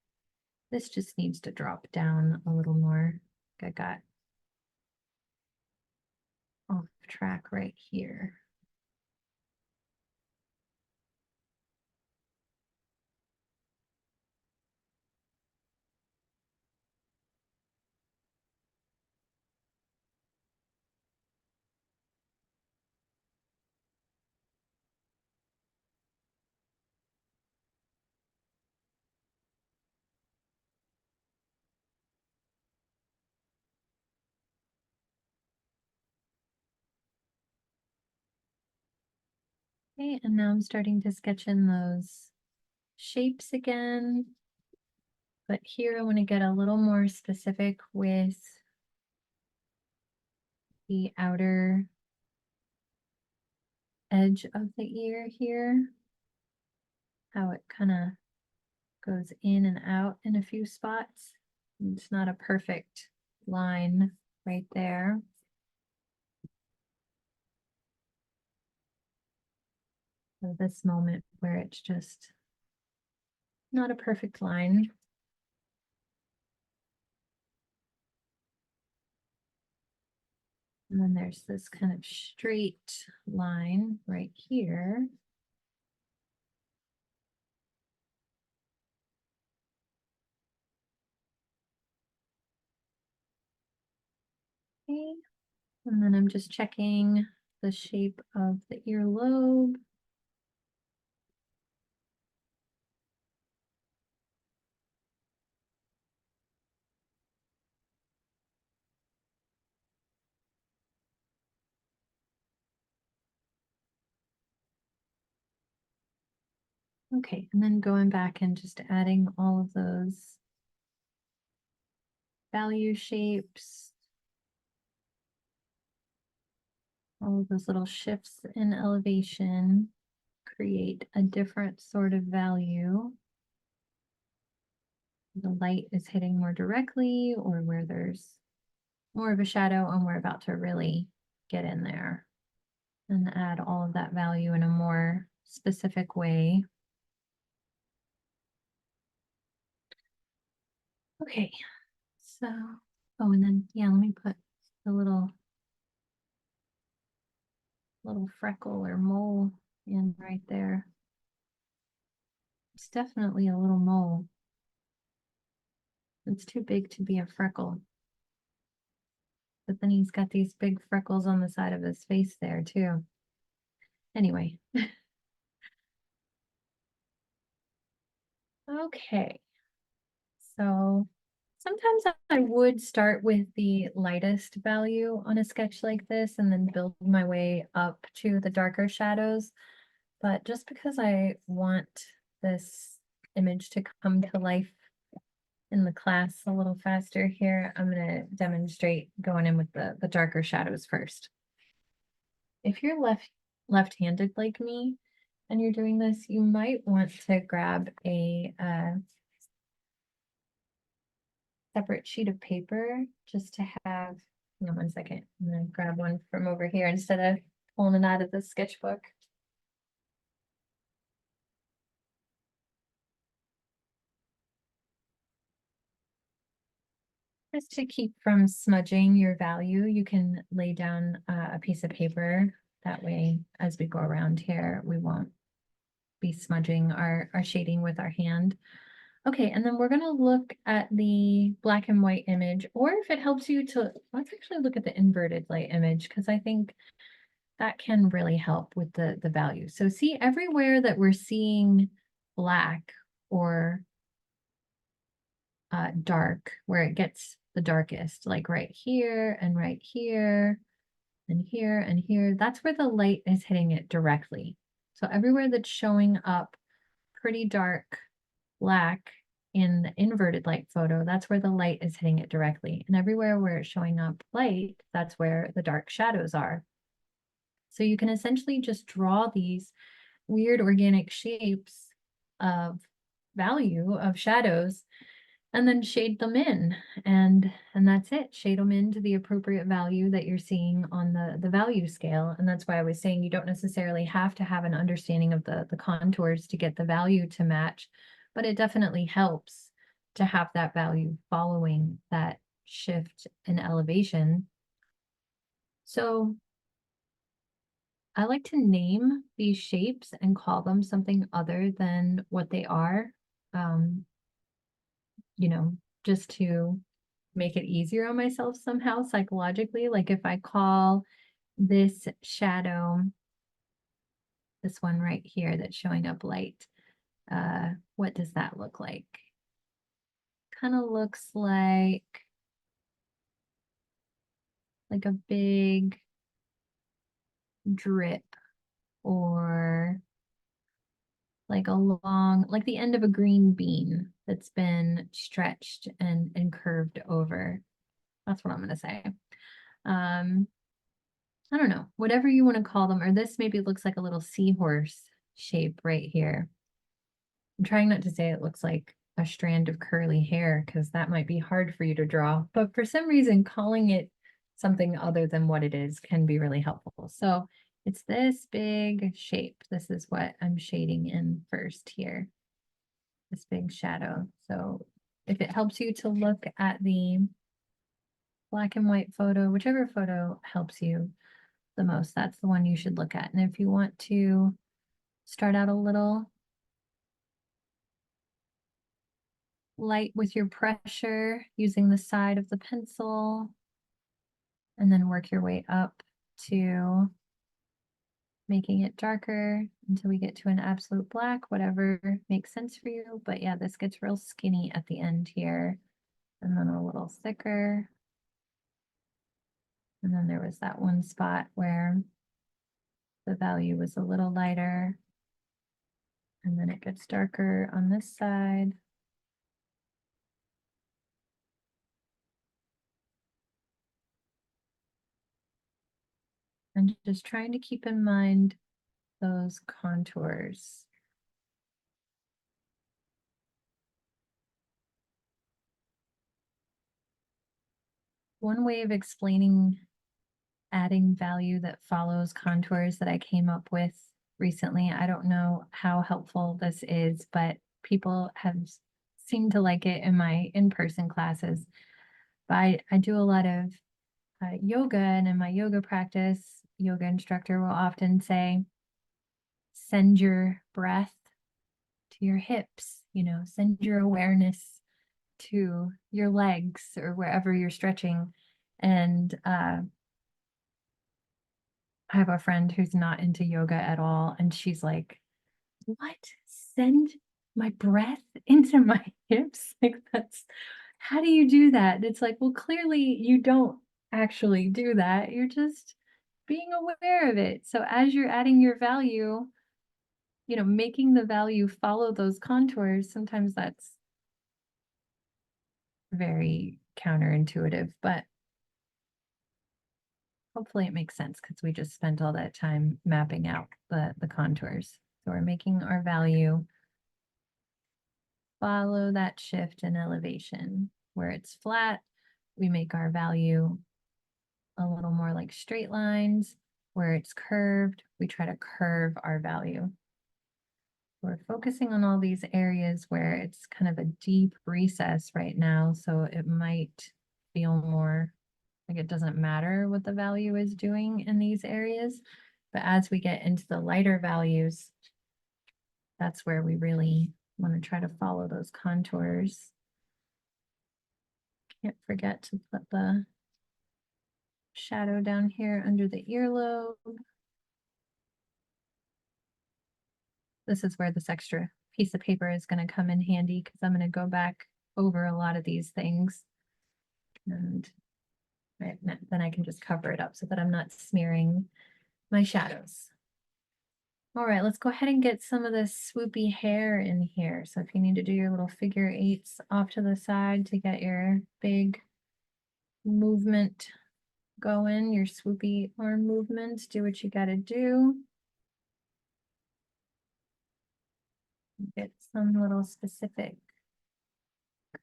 This just needs to drop down a little more. I got off track right here. Okay, and now I'm starting to sketch in those shapes again. But here I want to get a little more specific with the outer edge of the ear here. How it kind of goes in and out in a few spots. It's not a perfect line right there. So this moment where it's just not a perfect line. And then there's this kind of straight line right here. Okay. And then I'm just checking the shape of the earlobe. Okay, and then going back and just adding all of those value shapes, all of those little shifts in elevation create a different sort of value. The light is hitting more directly, or where there's more of a shadow, and we're about to really get in there and add all of that value in a more specific way. Okay, so, oh, and then, yeah, let me put the little freckle or mole in right there. It's definitely a little mole. It's too big to be a freckle. But then he's got these big freckles on the side of his face there too. Anyway. Okay. So sometimes I would start with the lightest value on a sketch like this and then build my way up to the darker shadows. But just because I want this image to come to life in the class a little faster here, I'm going to demonstrate going in with the darker shadows first. If you're left-handed like me and you're doing this, you might want to grab a separate sheet of paper just to have, hang on one second, I'm going to grab one from over here instead of pulling it out of the sketchbook. Just to keep from smudging your value, you can lay down a piece of paper. That way, as we go around here, we won't be smudging our shading with our hand. Okay, and then we're going to look at the black and white image, or if it helps you to, let's actually look at the inverted light image, because I think that can really help with the value. So see, everywhere that we're seeing black or dark, where it gets the darkest, like right here and right here and here and here, that's where the light is hitting it directly. So everywhere that's showing up pretty dark black in the inverted light photo, that's where the light is hitting it directly. And everywhere where it's showing up light, that's where the dark shadows are. So you can essentially just draw these weird organic shapes of value of shadows and then shade them in, and that's it. Shade them into the appropriate value that you're seeing on the value scale. And that's why I was saying you don't necessarily have to have an understanding of the contours to get the value to match, but it definitely helps to have that value following that shift in elevation. So I like to name these shapes and call them something other than what they are. Um, you know, just to make it easier on myself somehow psychologically. Like if I call this shadow, this one right here that's showing up light, what does that look like? Kind of looks like a big drip or like along, like the end of a green bean that's been stretched and curved over. That's what I'm gonna say. I don't know, whatever you want to call them, or this maybe looks like a little seahorse shape right here. I'm trying not to say it looks like a strand of curly hair because that might be hard for you to draw, but for some reason calling it something other than what it is can be really helpful. So it's this big shape. This is what I'm shading in first here, this big shadow. So if it helps you to look at the black and white photo, whichever photo helps you the most, that's the one you should look at. And if you want to start out a little light with your pressure using the side of the pencil, and then work your way up to making it darker until we get to an absolute black, whatever makes sense for you. But yeah, this gets real skinny at the end here, and then a little thicker. And then there was that one spot where the value was a little lighter, and then it gets darker on this side. And just trying to keep in mind those contours. One way of explaining adding value that follows contours that I came up with recently, I don't know how helpful this is, but people have seemed to like it in my in-person classes. But I do a lot of yoga, and in my yoga practice, yoga instructor will often say, send your breath to your hips, send your awareness to your legs or wherever you're stretching. And I have a friend who's not into yoga at all, and she's like, what? Send my breath into my hips? Like, how do you do that? And it's like, well, clearly you don't actually do that. You're just being aware of it. So as you're adding your value, making the value follow those contours, sometimes that's very counterintuitive, but hopefully it makes sense because we just spent all that time mapping out the contours. So we're making our value follow that shift in elevation. Where it's flat, we make our value a little more like straight lines. Where it's curved, we try to curve our value. We're focusing on all these areas where it's kind of a deep recess right now, so it might feel more like it doesn't matter what the value is doing in these areas. But as we get into the lighter values, that's where we really want to try to follow those contours. Can't forget to put the shadow down here under the earlobe. This is where this extra piece of paper is going to come in handy because I'm going to go back over a lot of these things. And then I can just cover it up so that I'm not smearing my shadows. All right, let's go ahead and get some of this swoopy hair in here. So if you need to do your little figure eights off to the side to get your big movement going, your swoopy arm movements, do what you got to do. Get some little specific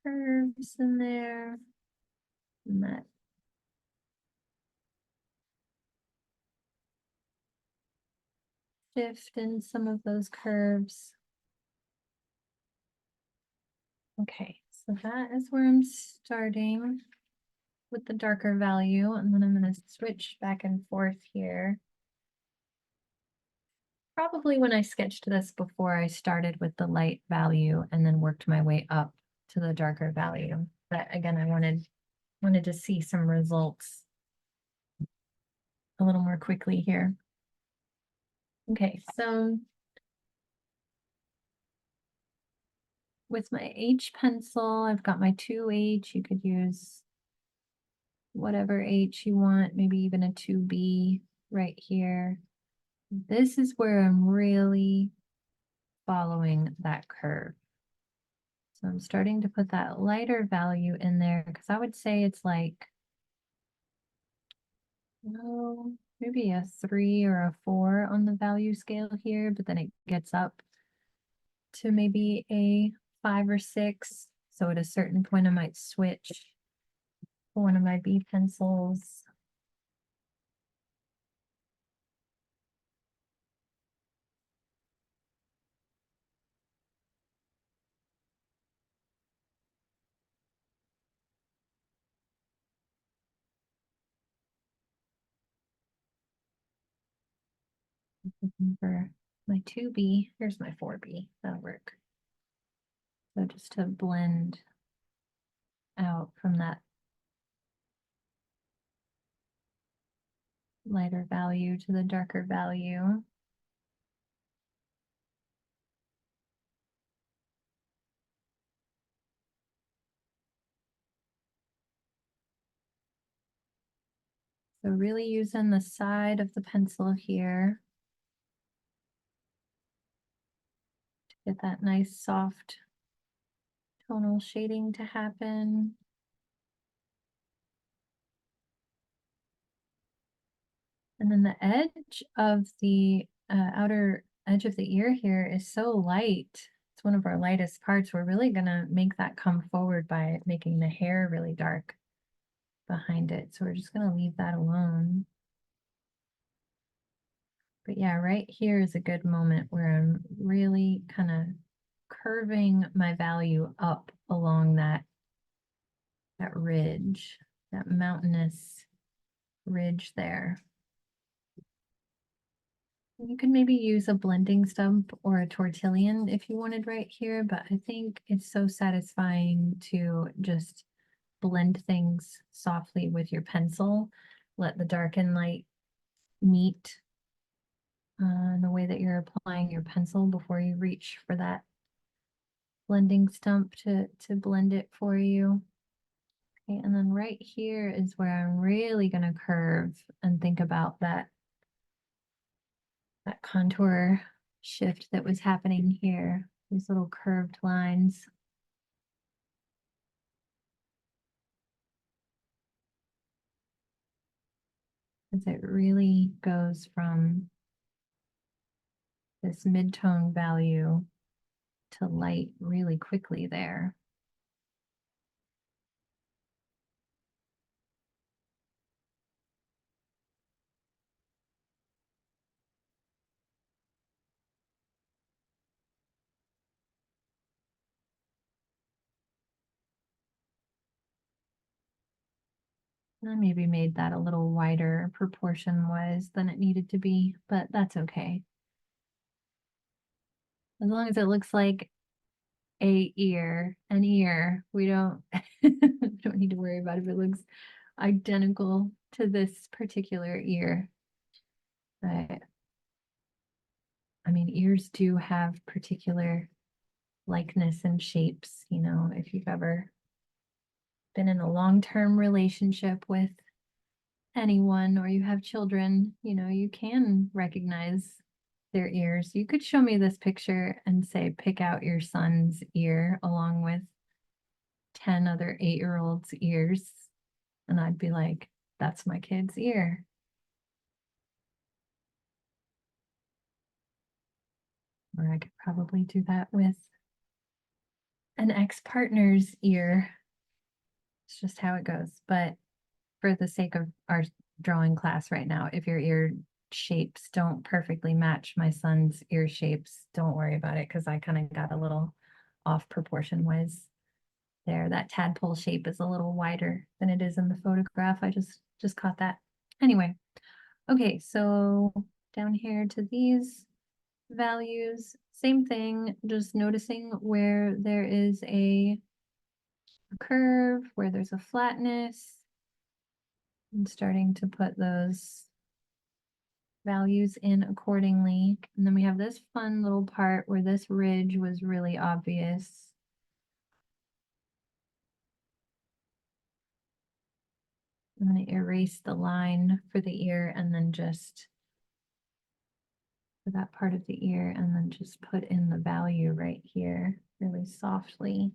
curves in there. And that shift in some of those curves. Okay, so that is where I'm starting with the darker value, and then I'm going to switch back and forth here. Probably when I sketched this before, I started with the light value and then worked my way up to the darker value. But again, I wanted to see some results a little more quickly here. Okay, so with my H pencil, I've got my 2H. You could use whatever H you want, maybe even a 2B right here. This is where I'm really following that curve. So I'm starting to put that lighter value in there because I would say it's like, oh, maybe a 3 or a 4 on the value scale here, but then it gets up to maybe a 5 or 6. So at a certain point, I might switch to one of my B pencils. Looking for my 2B. Here's my 4B. That'll work. So just to blend out from that lighter value to the darker value. So really using the side of the pencil here to get that nice soft tonal shading to happen. And then the edge of the outer edge of the ear here is so light. It's one of our lightest parts. We're really gonna make that come forward by making the hair really dark behind it. So we're just gonna leave that alone. But yeah, right here is a good moment where I'm really kind of curving my value up along that ridge, that mountainous ridge there. You could maybe use a blending stump or a tortillon if you wanted right here, but I think it's so satisfying to just blend things softly with your pencil. Let the dark and light meet in the way that you're applying your pencil before you reach for that blending stump to blend it for you. Okay, and then right here is where I'm really going to curve and think about that contour shift that was happening here, these little curved lines. As it really goes from this mid-tone value to light really quickly there. I maybe made that a little wider proportion-wise than it needed to be, but that's okay. As long as it looks like an ear, we don't don't need to worry about if it looks identical to this particular ear. But I mean, ears do have particular likeness and shapes, you know, if you've ever been in a long-term relationship with anyone or you have children, you know, you can recognize their ears. You could show me this picture and say, pick out your son's ear along with 10 other 8-year-olds' ears. And I'd be like, that's my kid's ear. Or I could probably do that with an ex-partner's ear. It's just how it goes. But for the sake of our drawing class right now, if your ear shapes don't perfectly match my son's ear shapes, don't worry about it because I kind of got a little off proportion wise there. That tadpole shape is a little wider than it is in the photograph. I just caught that. Anyway, okay, so down here to these values, same thing, just noticing where there is a curve, where there's a flatness, and starting to put those values in accordingly. And then we have this fun little part where this ridge was really obvious. I'm going to erase the line for the ear and then just for that part of the ear, and then just put in the value right here really softly.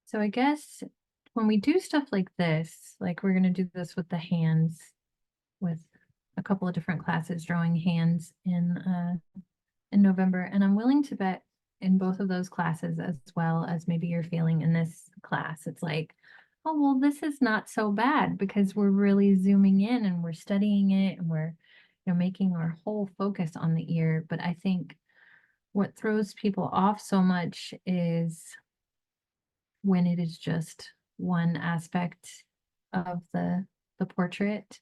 So I guess when we do stuff like this, like we're going to do this with the hands, with a couple of different classes drawing hands in November, and I'm willing to bet in both of those classes, as well as maybe you're feeling in this class, it's like, oh, well, this is not so bad because we're really zooming in and we're studying it and we're, making our whole focus on the ear. But I think what throws people off so much is when it is just one aspect of the portrait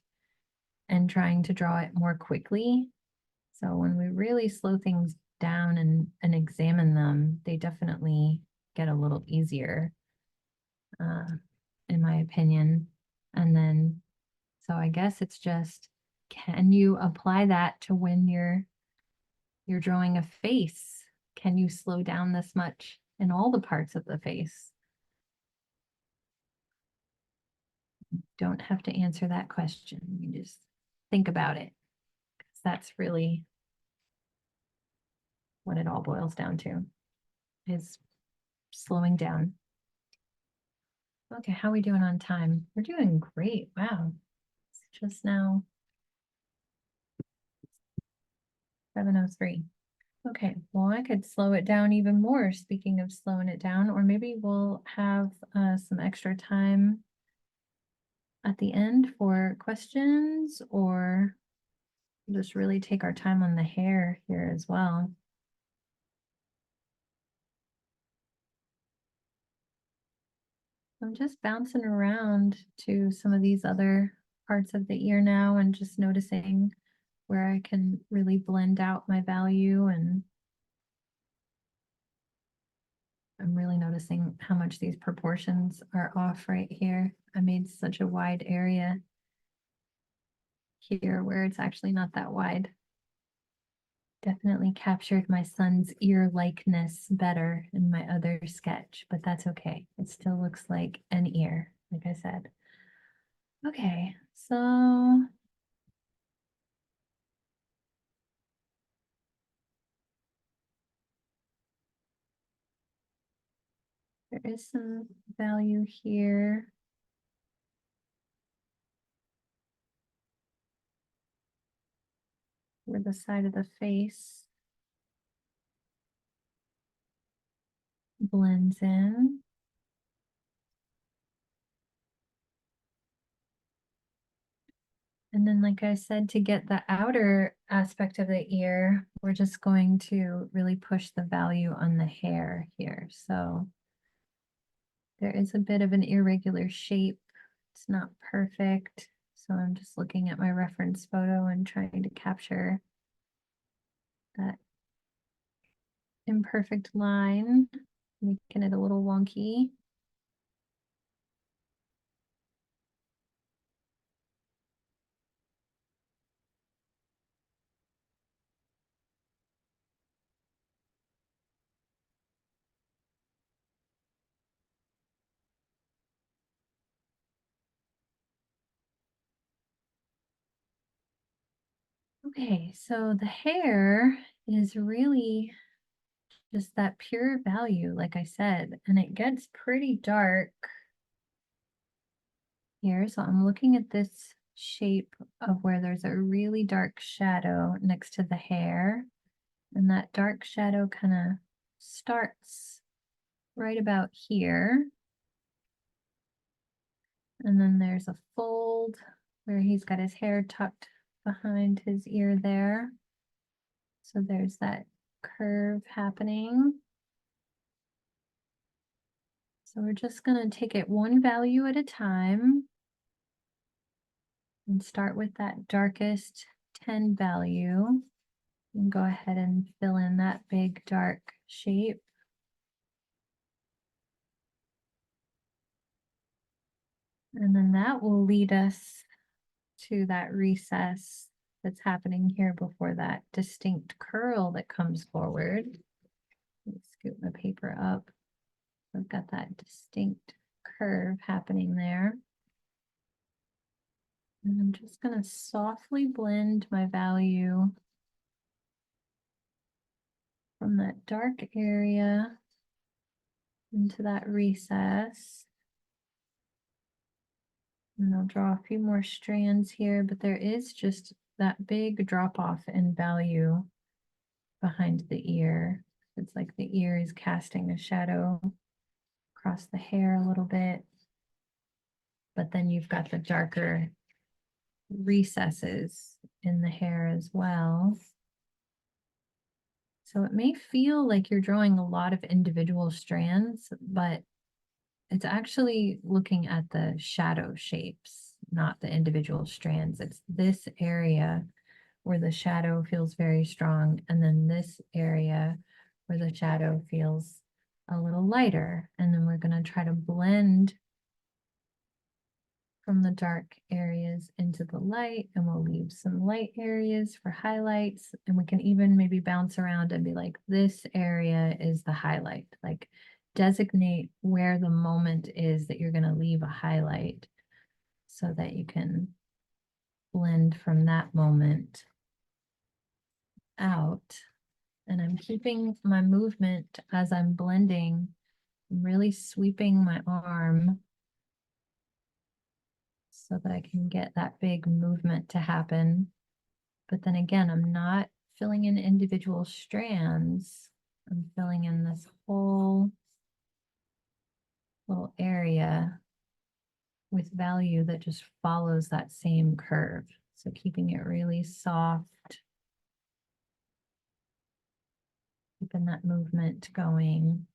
and trying to draw it more quickly. So when we really slow things down and examine them, they definitely get a little easier, in my opinion. And then, so I guess it's just, can you apply that to when you're drawing a face? Can you slow down this much in all the parts of the face? Don't have to answer that question. You just think about it, because that's really what it all boils down to, is slowing down. Okay, how are we doing on time? We're doing great. Wow. It's just now 7:03. Okay, well, I could slow it down even more, speaking of slowing it down, or maybe we'll have some extra time at the end for questions, or just really take our time on the hair here as well. I'm just bouncing around to some of these other parts of the ear now and just noticing where I can really blend out my value, and I'm really noticing how much these proportions are off right here. I made such a wide area here where it's actually not that wide. Definitely captured my son's ear likeness better in my other sketch, but that's okay. It still looks like an ear, like I said. Okay, so there is some value here. Where the side of the face blends in. And then, like I said, to get the outer aspect of the ear, we're just going to really push the value on the hair here. So there is a bit of an irregular shape. It's not perfect. So I'm just looking at my reference photo and trying to capture that imperfect line, making it a little wonky. Okay, so the hair is really just that pure value, like I said, and it gets pretty dark here. So I'm looking at this shape of where there's a really dark shadow next to the hair, and that dark shadow kind of starts right about here. And then there's a fold where he's got his hair tucked behind his ear there. So there's that curve happening. So we're just going to take it one value at a time and start with that darkest 10 value and go ahead and fill in that big dark shape. And then that will lead us to that recess that's happening here before that distinct curl that comes forward. Let me scoop my paper up. I've got that distinct curve happening there. And I'm just going to softly blend my value from that dark area into that recess. And I'll draw a few more strands here, but there is just that big drop off in value behind the ear. It's like the ear is casting a shadow across the hair a little bit, but then you've got the darker recesses in the hair as well. So it may feel like you're drawing a lot of individual strands, but it's actually looking at the shadow shapes, not the individual strands. It's this area where the shadow feels very strong, and then this area where the shadow feels a little lighter. And then we're going to try to blend from the dark areas into the light, and we'll leave some light areas for highlights. And we can even maybe bounce around and be like, this area is the highlight. Like designate where the moment is that you're going to leave a highlight so that you can blend from that moment out. And I'm keeping my movement as I'm blending. I'm really sweeping my arm so that I can get that big movement to happen. But then again, I'm not filling in individual strands. I'm filling in this whole little area with value that just follows that same curve. So keeping it really soft, keeping that movement going.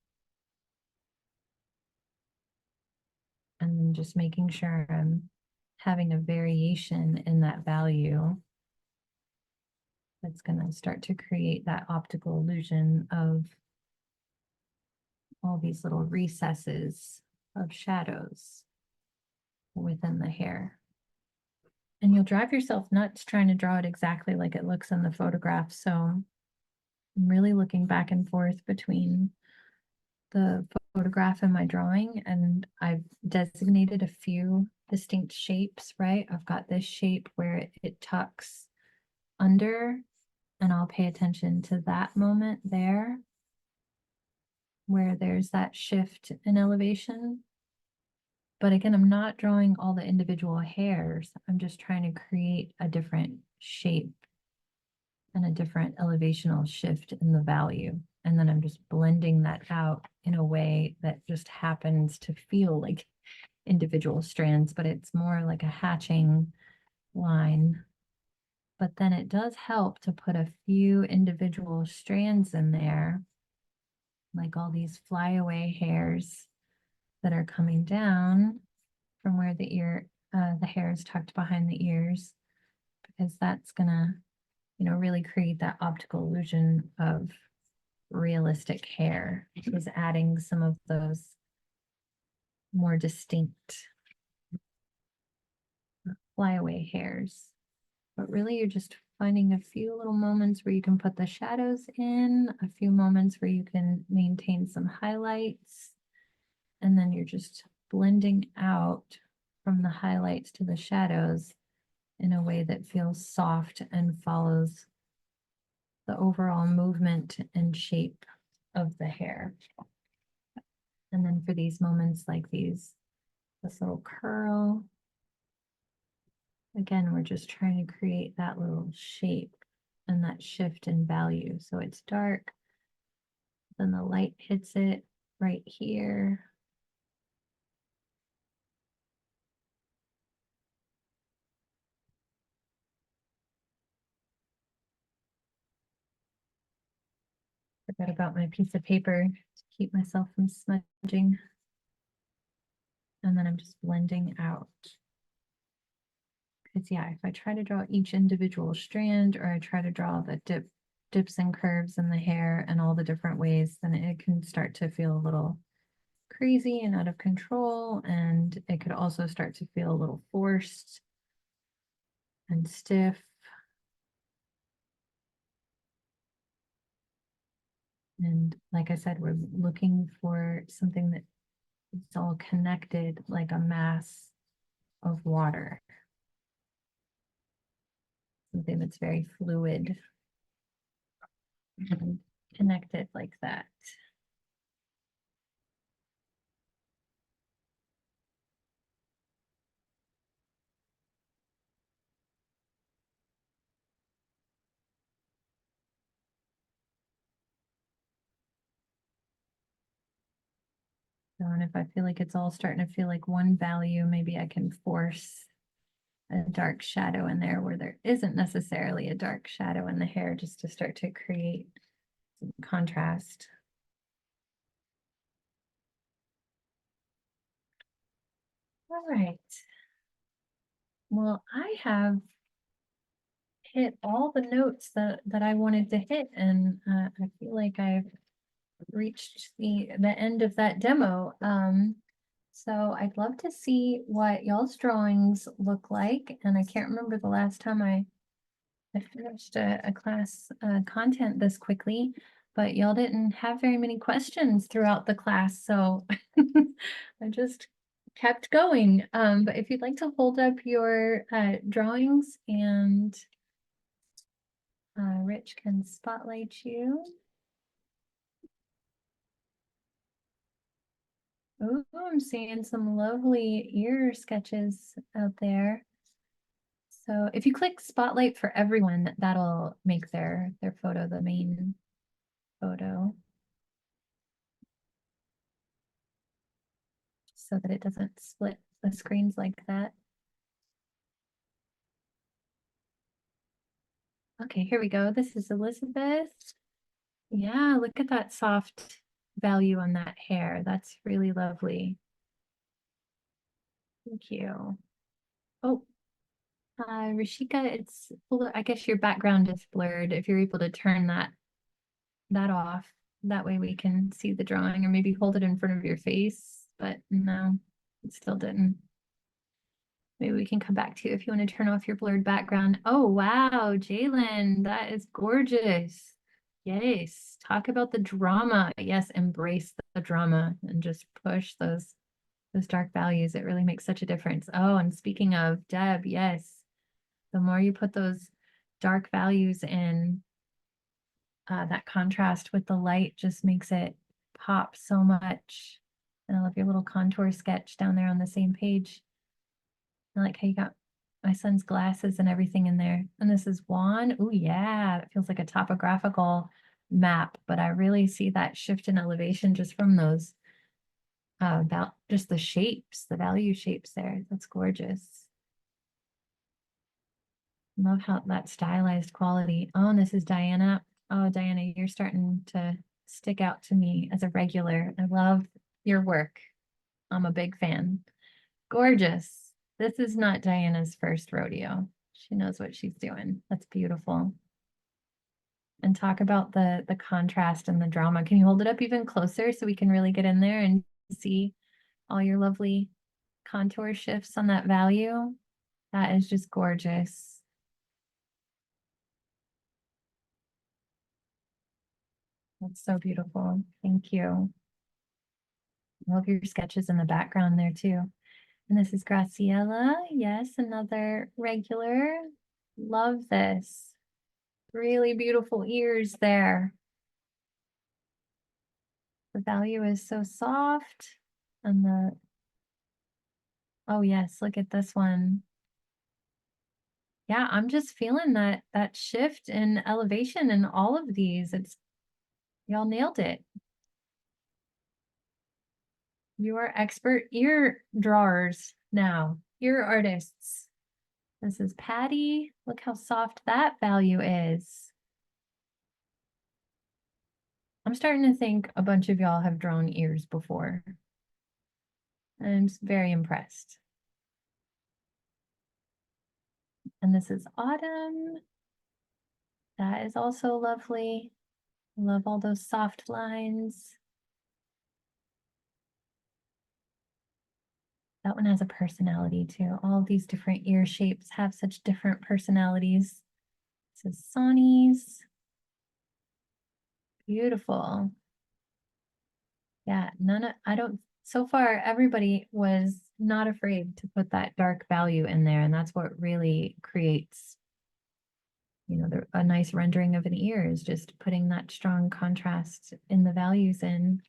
And then just making sure I'm having a variation in that value that's going to start to create that optical illusion of all these little recesses of shadows within the hair. And you'll drive yourself nuts trying to draw it exactly like it looks in the photograph. So I'm really looking back and forth between the photograph and my drawing, and I've designated a few distinct shapes, right? I've got this shape where it tucks under, and I'll pay attention to that moment there where there's that shift in elevation. But again, I'm not drawing all the individual hairs. I'm just trying to create a different shape and a different elevational shift in the value. And then I'm just blending that out in a way that just happens to feel like individual strands, but it's more like a hatching line. But then it does help to put a few individual strands in there, like all these flyaway hairs that are coming down from where the hair is tucked behind the ears, because that's gonna, really create that optical illusion of realistic hair, is adding some of those more distinct flyaway hairs. But really, you're just finding a few little moments where you can put the shadows in, a few moments where you can maintain some highlights, and then you're just blending out from the highlights to the shadows in a way that feels soft and follows the overall movement and shape of the hair. And then for these moments like this little curl, again, we're just trying to create that little shape and that shift in value. So it's dark, then the light hits it right here. Forgot about my piece of paper to keep myself from smudging. And then I'm just blending out. Because yeah, if I try to draw each individual strand, or I try to draw the dips and curves in the hair and all the different ways, then it can start to feel a little crazy and out of control. And it could also start to feel a little forced and stiff. And like I said, we're looking for something that It's all connected like a mass of water. Something that's very fluid and connected like that. So, and if I feel like it's all starting to feel like one value, maybe I can force a dark shadow in there where there isn't necessarily a dark shadow in the hair, just to start to create some contrast. All right. Well, I have hit all the notes that I wanted to hit, and I feel like I've reached the end of that demo. So I'd love to see what y'all's drawings look like, and I can't remember the last time I finished a class content this quickly, but y'all didn't have very many questions throughout the class, so I just kept going. But if you'd like to hold up your drawings, and Rich can spotlight you. Oh, I'm seeing some lovely ear sketches out there. So if you click spotlight for everyone, that'll make their photo the main photo, so that it doesn't split the screens like that. Okay, here we go. This is Elizabeth. Yeah, look at that soft value on that hair. That's really lovely. Thank you. Oh, Rishika, it's, I guess your background is blurred. If you're able to turn that off, that way we can see the drawing, or maybe hold it in front of your face, but no, it still didn't. Maybe we can come back to you if you want to turn off your blurred background. Oh, wow, Jalen, that is gorgeous. Yes, talk about the drama. Yes, embrace the drama and just push those dark values. It really makes such a difference. Oh, and speaking of Deb, yes, the more you put those dark values in, that contrast with the light just makes it pop so much. And I love your little contour sketch down there on the same page. I like how you got my son's glasses and everything in there. And this is Juan. Oh yeah, it feels like a topographical map, but I really see that shift in elevation just from those, about just the shapes, the value shapes there. That's gorgeous. Love how that stylized quality. Oh, and this is Diana. Oh, Diana, you're starting to stick out to me as a regular. I love your work. I'm a big fan. Gorgeous. This is not Diana's first rodeo. She knows what she's doing. That's beautiful. And talk about the contrast and the drama. Can you hold it up even closer so we can really get in there and see all your lovely contour shifts on that value? That is just gorgeous. That's so beautiful. Thank you. Love your sketches in the background there too. And this is Graciela. Yes, another regular. Love this. Really beautiful ears there. The value is so soft. And oh yes, look at this one. Yeah, I'm just feeling that shift in elevation in all of these. Y'all nailed it. You are expert ear drawers now, ear artists. This is Patty. Look how soft that value is. I'm starting to think a bunch of y'all have drawn ears before. I'm very impressed. And this is Autumn. That is also lovely. Love all those soft lines. That one has a personality too. All these different ear shapes have such different personalities. This is Sonny's. Beautiful. Yeah, I don't so far everybody was not afraid to put that dark value in there, and that's what really creates, a nice rendering of an ear is just putting that strong contrast in the values in.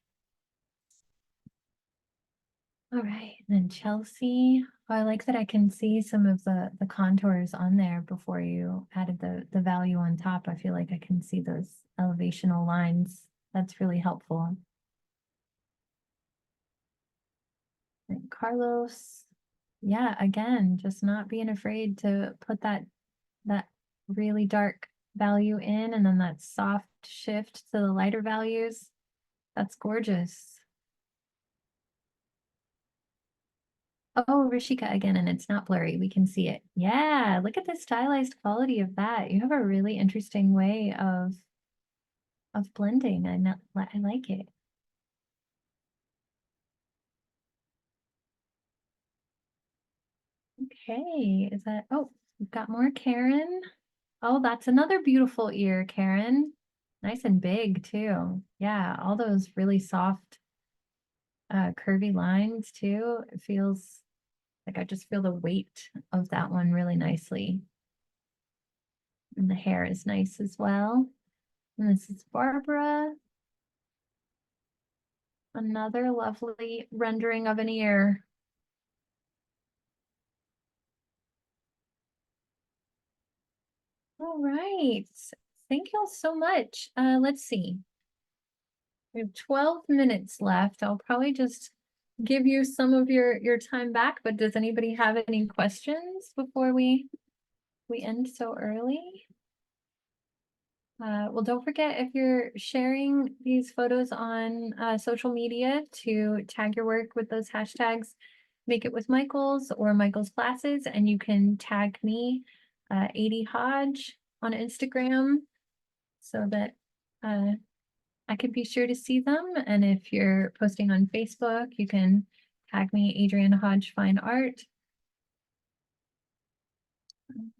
All right, and then Chelsea. Oh, I like that I can see some of the contours on there before you added the value on top. I feel like I can see those elevational lines. That's really helpful. And Carlos, yeah, again, just not being afraid to put that really dark value in and then that soft shift to the lighter values. That's gorgeous. Oh, Rishika again, and it's not blurry. We can see it. Yeah, look at the stylized quality of that. You have a really interesting way of blending. I like it. Okay, is that, oh, we've got more Karen. Oh, that's another beautiful ear, Karen. Nice and big too. Yeah, all those really soft, curvy lines too. It feels like I just feel the weight of that one really nicely. And the hair is nice as well. And this is Barbara. Another lovely rendering of an ear. All right. Thank you all so much. Let's see. We have 12 minutes left. I'll probably just give you some of your time back, but does anybody have any questions before we end so early? Well, don't forget if you're sharing these photos on social media to tag your work with those hashtags, Make It With Michaels or Michaels Classes, and you can tag me, 80 Hodge on Instagram so that I could be sure to see them. And if you're posting on Facebook, you can tag me, Adrienne Hodge Fine Art.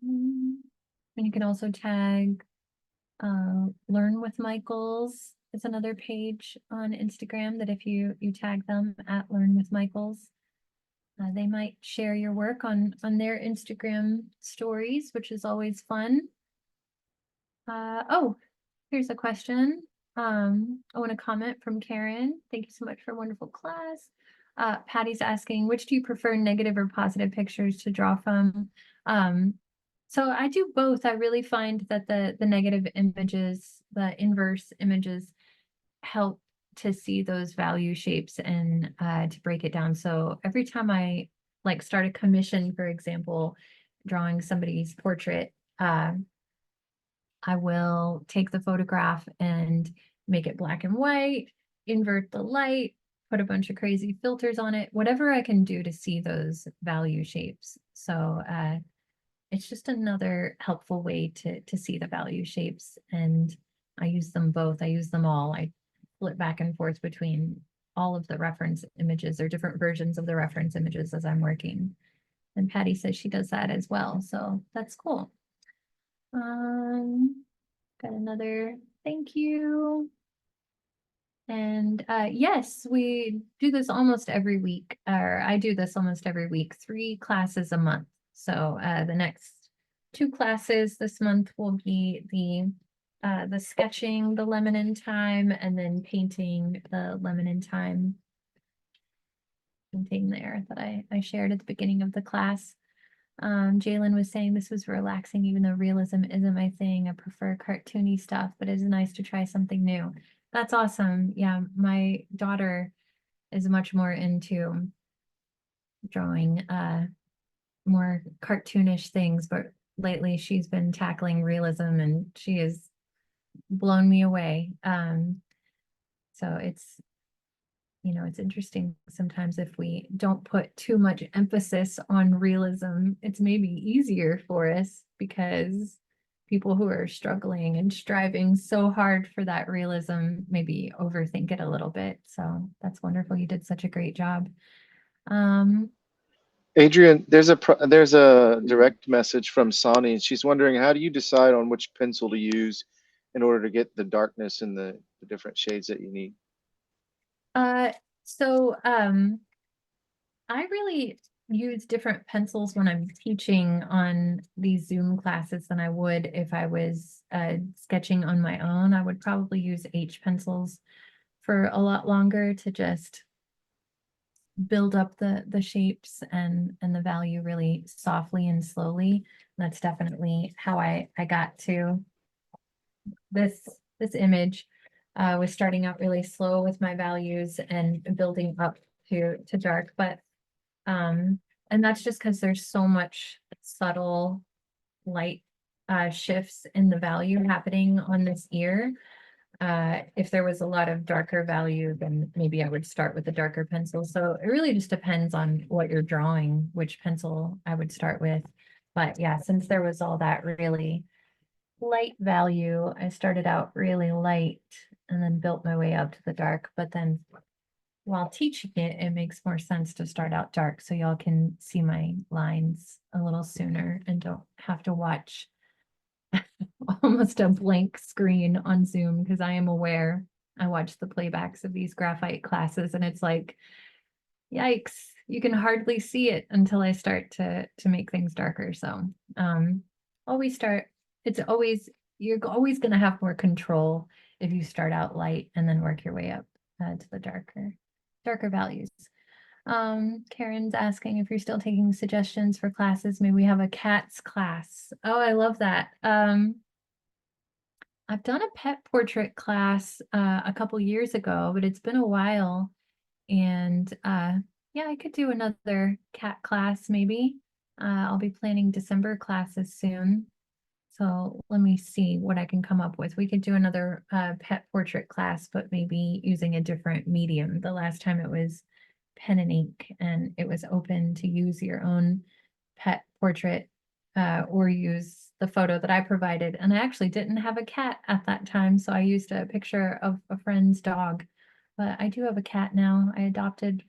And you can also tag Learn with Michaels is another page on Instagram that if you tag them at Learn with Michaels, they might share your work on their Instagram stories, which is always fun. Oh, here's a question. I want to comment from Karen. Thank you so much for a wonderful class. Patty's asking, which do you prefer, negative or positive pictures to draw from? So I do both. I really find that the negative images, the inverse images, help to see those value shapes and to break it down. So every time I like start a commission, for example, drawing somebody's portrait, I will take the photograph and make it black and white, invert the light, put a bunch of crazy filters on it, whatever I can do to see those value shapes. So it's just another helpful way to see the value shapes. And I use them both. I use them all. I flip back and forth between all of the reference images or different versions of the reference images as I'm working. And Patty says she does that as well. So that's cool. Got another thank you. And yes, we do this almost every week, or I do this almost every week, 3 classes a month. So the next 2 classes this month will be the sketching, the lemon in time, and then painting the lemon in time painting there that I shared at the beginning of the class. Jalen was saying this was relaxing, even though realism isn't my thing. I prefer cartoony stuff, but it is nice to try something new. That's awesome. Yeah, my daughter is much more into drawing more cartoonish things, but lately she's been tackling realism and she has blown me away. So it's interesting sometimes if we don't put too much emphasis on realism, it's maybe easier for us because people who are struggling and striving so hard for that realism maybe overthink it a little bit. So that's wonderful. You did such a great job. Adrian, there's a direct message from Sonny, and she's wondering, how do you decide on which pencil to use in order to get the darkness and the different shades that you need? So, I really use different pencils when I'm teaching on these Zoom classes than I would if I was sketching on my own. I would probably use H pencils for a lot longer to just build up the shapes and the value really softly and slowly. That's definitely how I got to this image. Was starting out really slow with my values and building up to dark, but and that's just because there's so much subtle light shifts in the value happening on this ear. If there was a lot of darker value, then maybe I would start with a darker pencil. So it really just depends on what you're drawing, which pencil I would start with. But yeah, since there was all that really light value, I started out really light and then built my way up to the dark. But then while teaching it, it makes more sense to start out dark so y'all can see my lines a little sooner and don't have to watch almost a blank screen on Zoom, because I am aware I watch the playbacks of these graphite classes and it's like, yikes, you can hardly see it until I start to make things darker. So always start, it's always, you're always going to have more control if you start out light and then work your way up to the darker values. Karen's asking if you're still taking suggestions for classes. Maybe we have a cats class. Oh, I love that. I've done a pet portrait class a couple years ago, but it's been a while. And yeah, I could do another cat class maybe. I'll be planning December classes soon. So let me see what I can come up with. We could do another pet portrait class, but maybe using a different medium. The last time it was pen and ink, and it was open to use your own pet portrait or use the photo that I provided. And I actually didn't have a cat at that time, so I used a picture of a friend's dog. But I do have a cat now. I adopted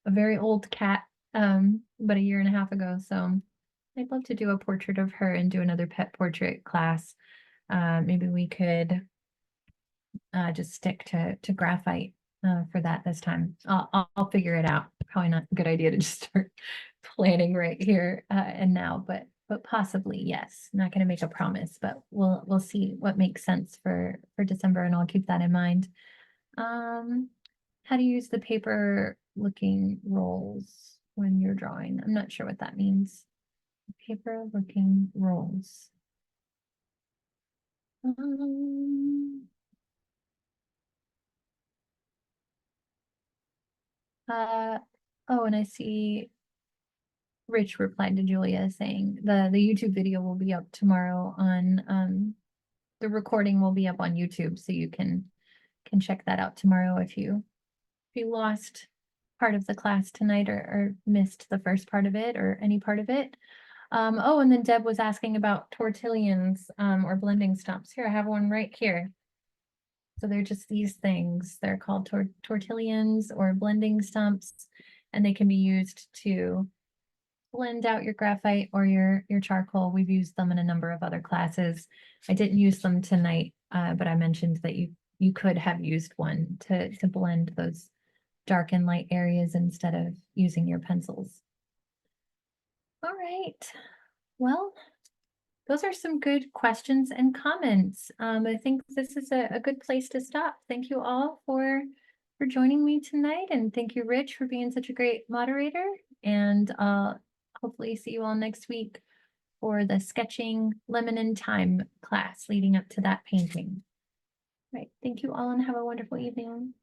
a very old cat about a year and a half ago. So I'd love to do a portrait of her and do another pet portrait class. Maybe we could just stick to graphite for that this time. I'll figure it out. Probably not a good idea to just start planning right here and now, but possibly yes. Not going to make a promise, but we'll see what makes sense for December, and I'll keep that in mind. How to use the paper looking rolls when you're drawing? I'm not sure what that means. Paper looking rolls. Oh, and I see Rich replied to Julia saying the YouTube video will be up tomorrow on the recording will be up on YouTube, so you can check that out tomorrow if you lost part of the class tonight or missed the first part of it or any part of it. Oh, and then Deb was asking about tortillions or blending stumps. Here, I have one right here. So they're just these things. They're called tortillions or blending stumps, and they can be used to blend out your graphite or your charcoal. We've used them in a number of other classes. I didn't use them tonight, but I mentioned that you could have used one to blend those dark and light areas instead of using your pencils. All right. Well, those are some good questions and comments. I think this is a good place to stop. Thank you all for joining me tonight, and thank you, Rich, for being such a great moderator. And hopefully see you all next week for the sketching lemon and thyme class leading up to that painting. Right. Thank you all and have a wonderful evening.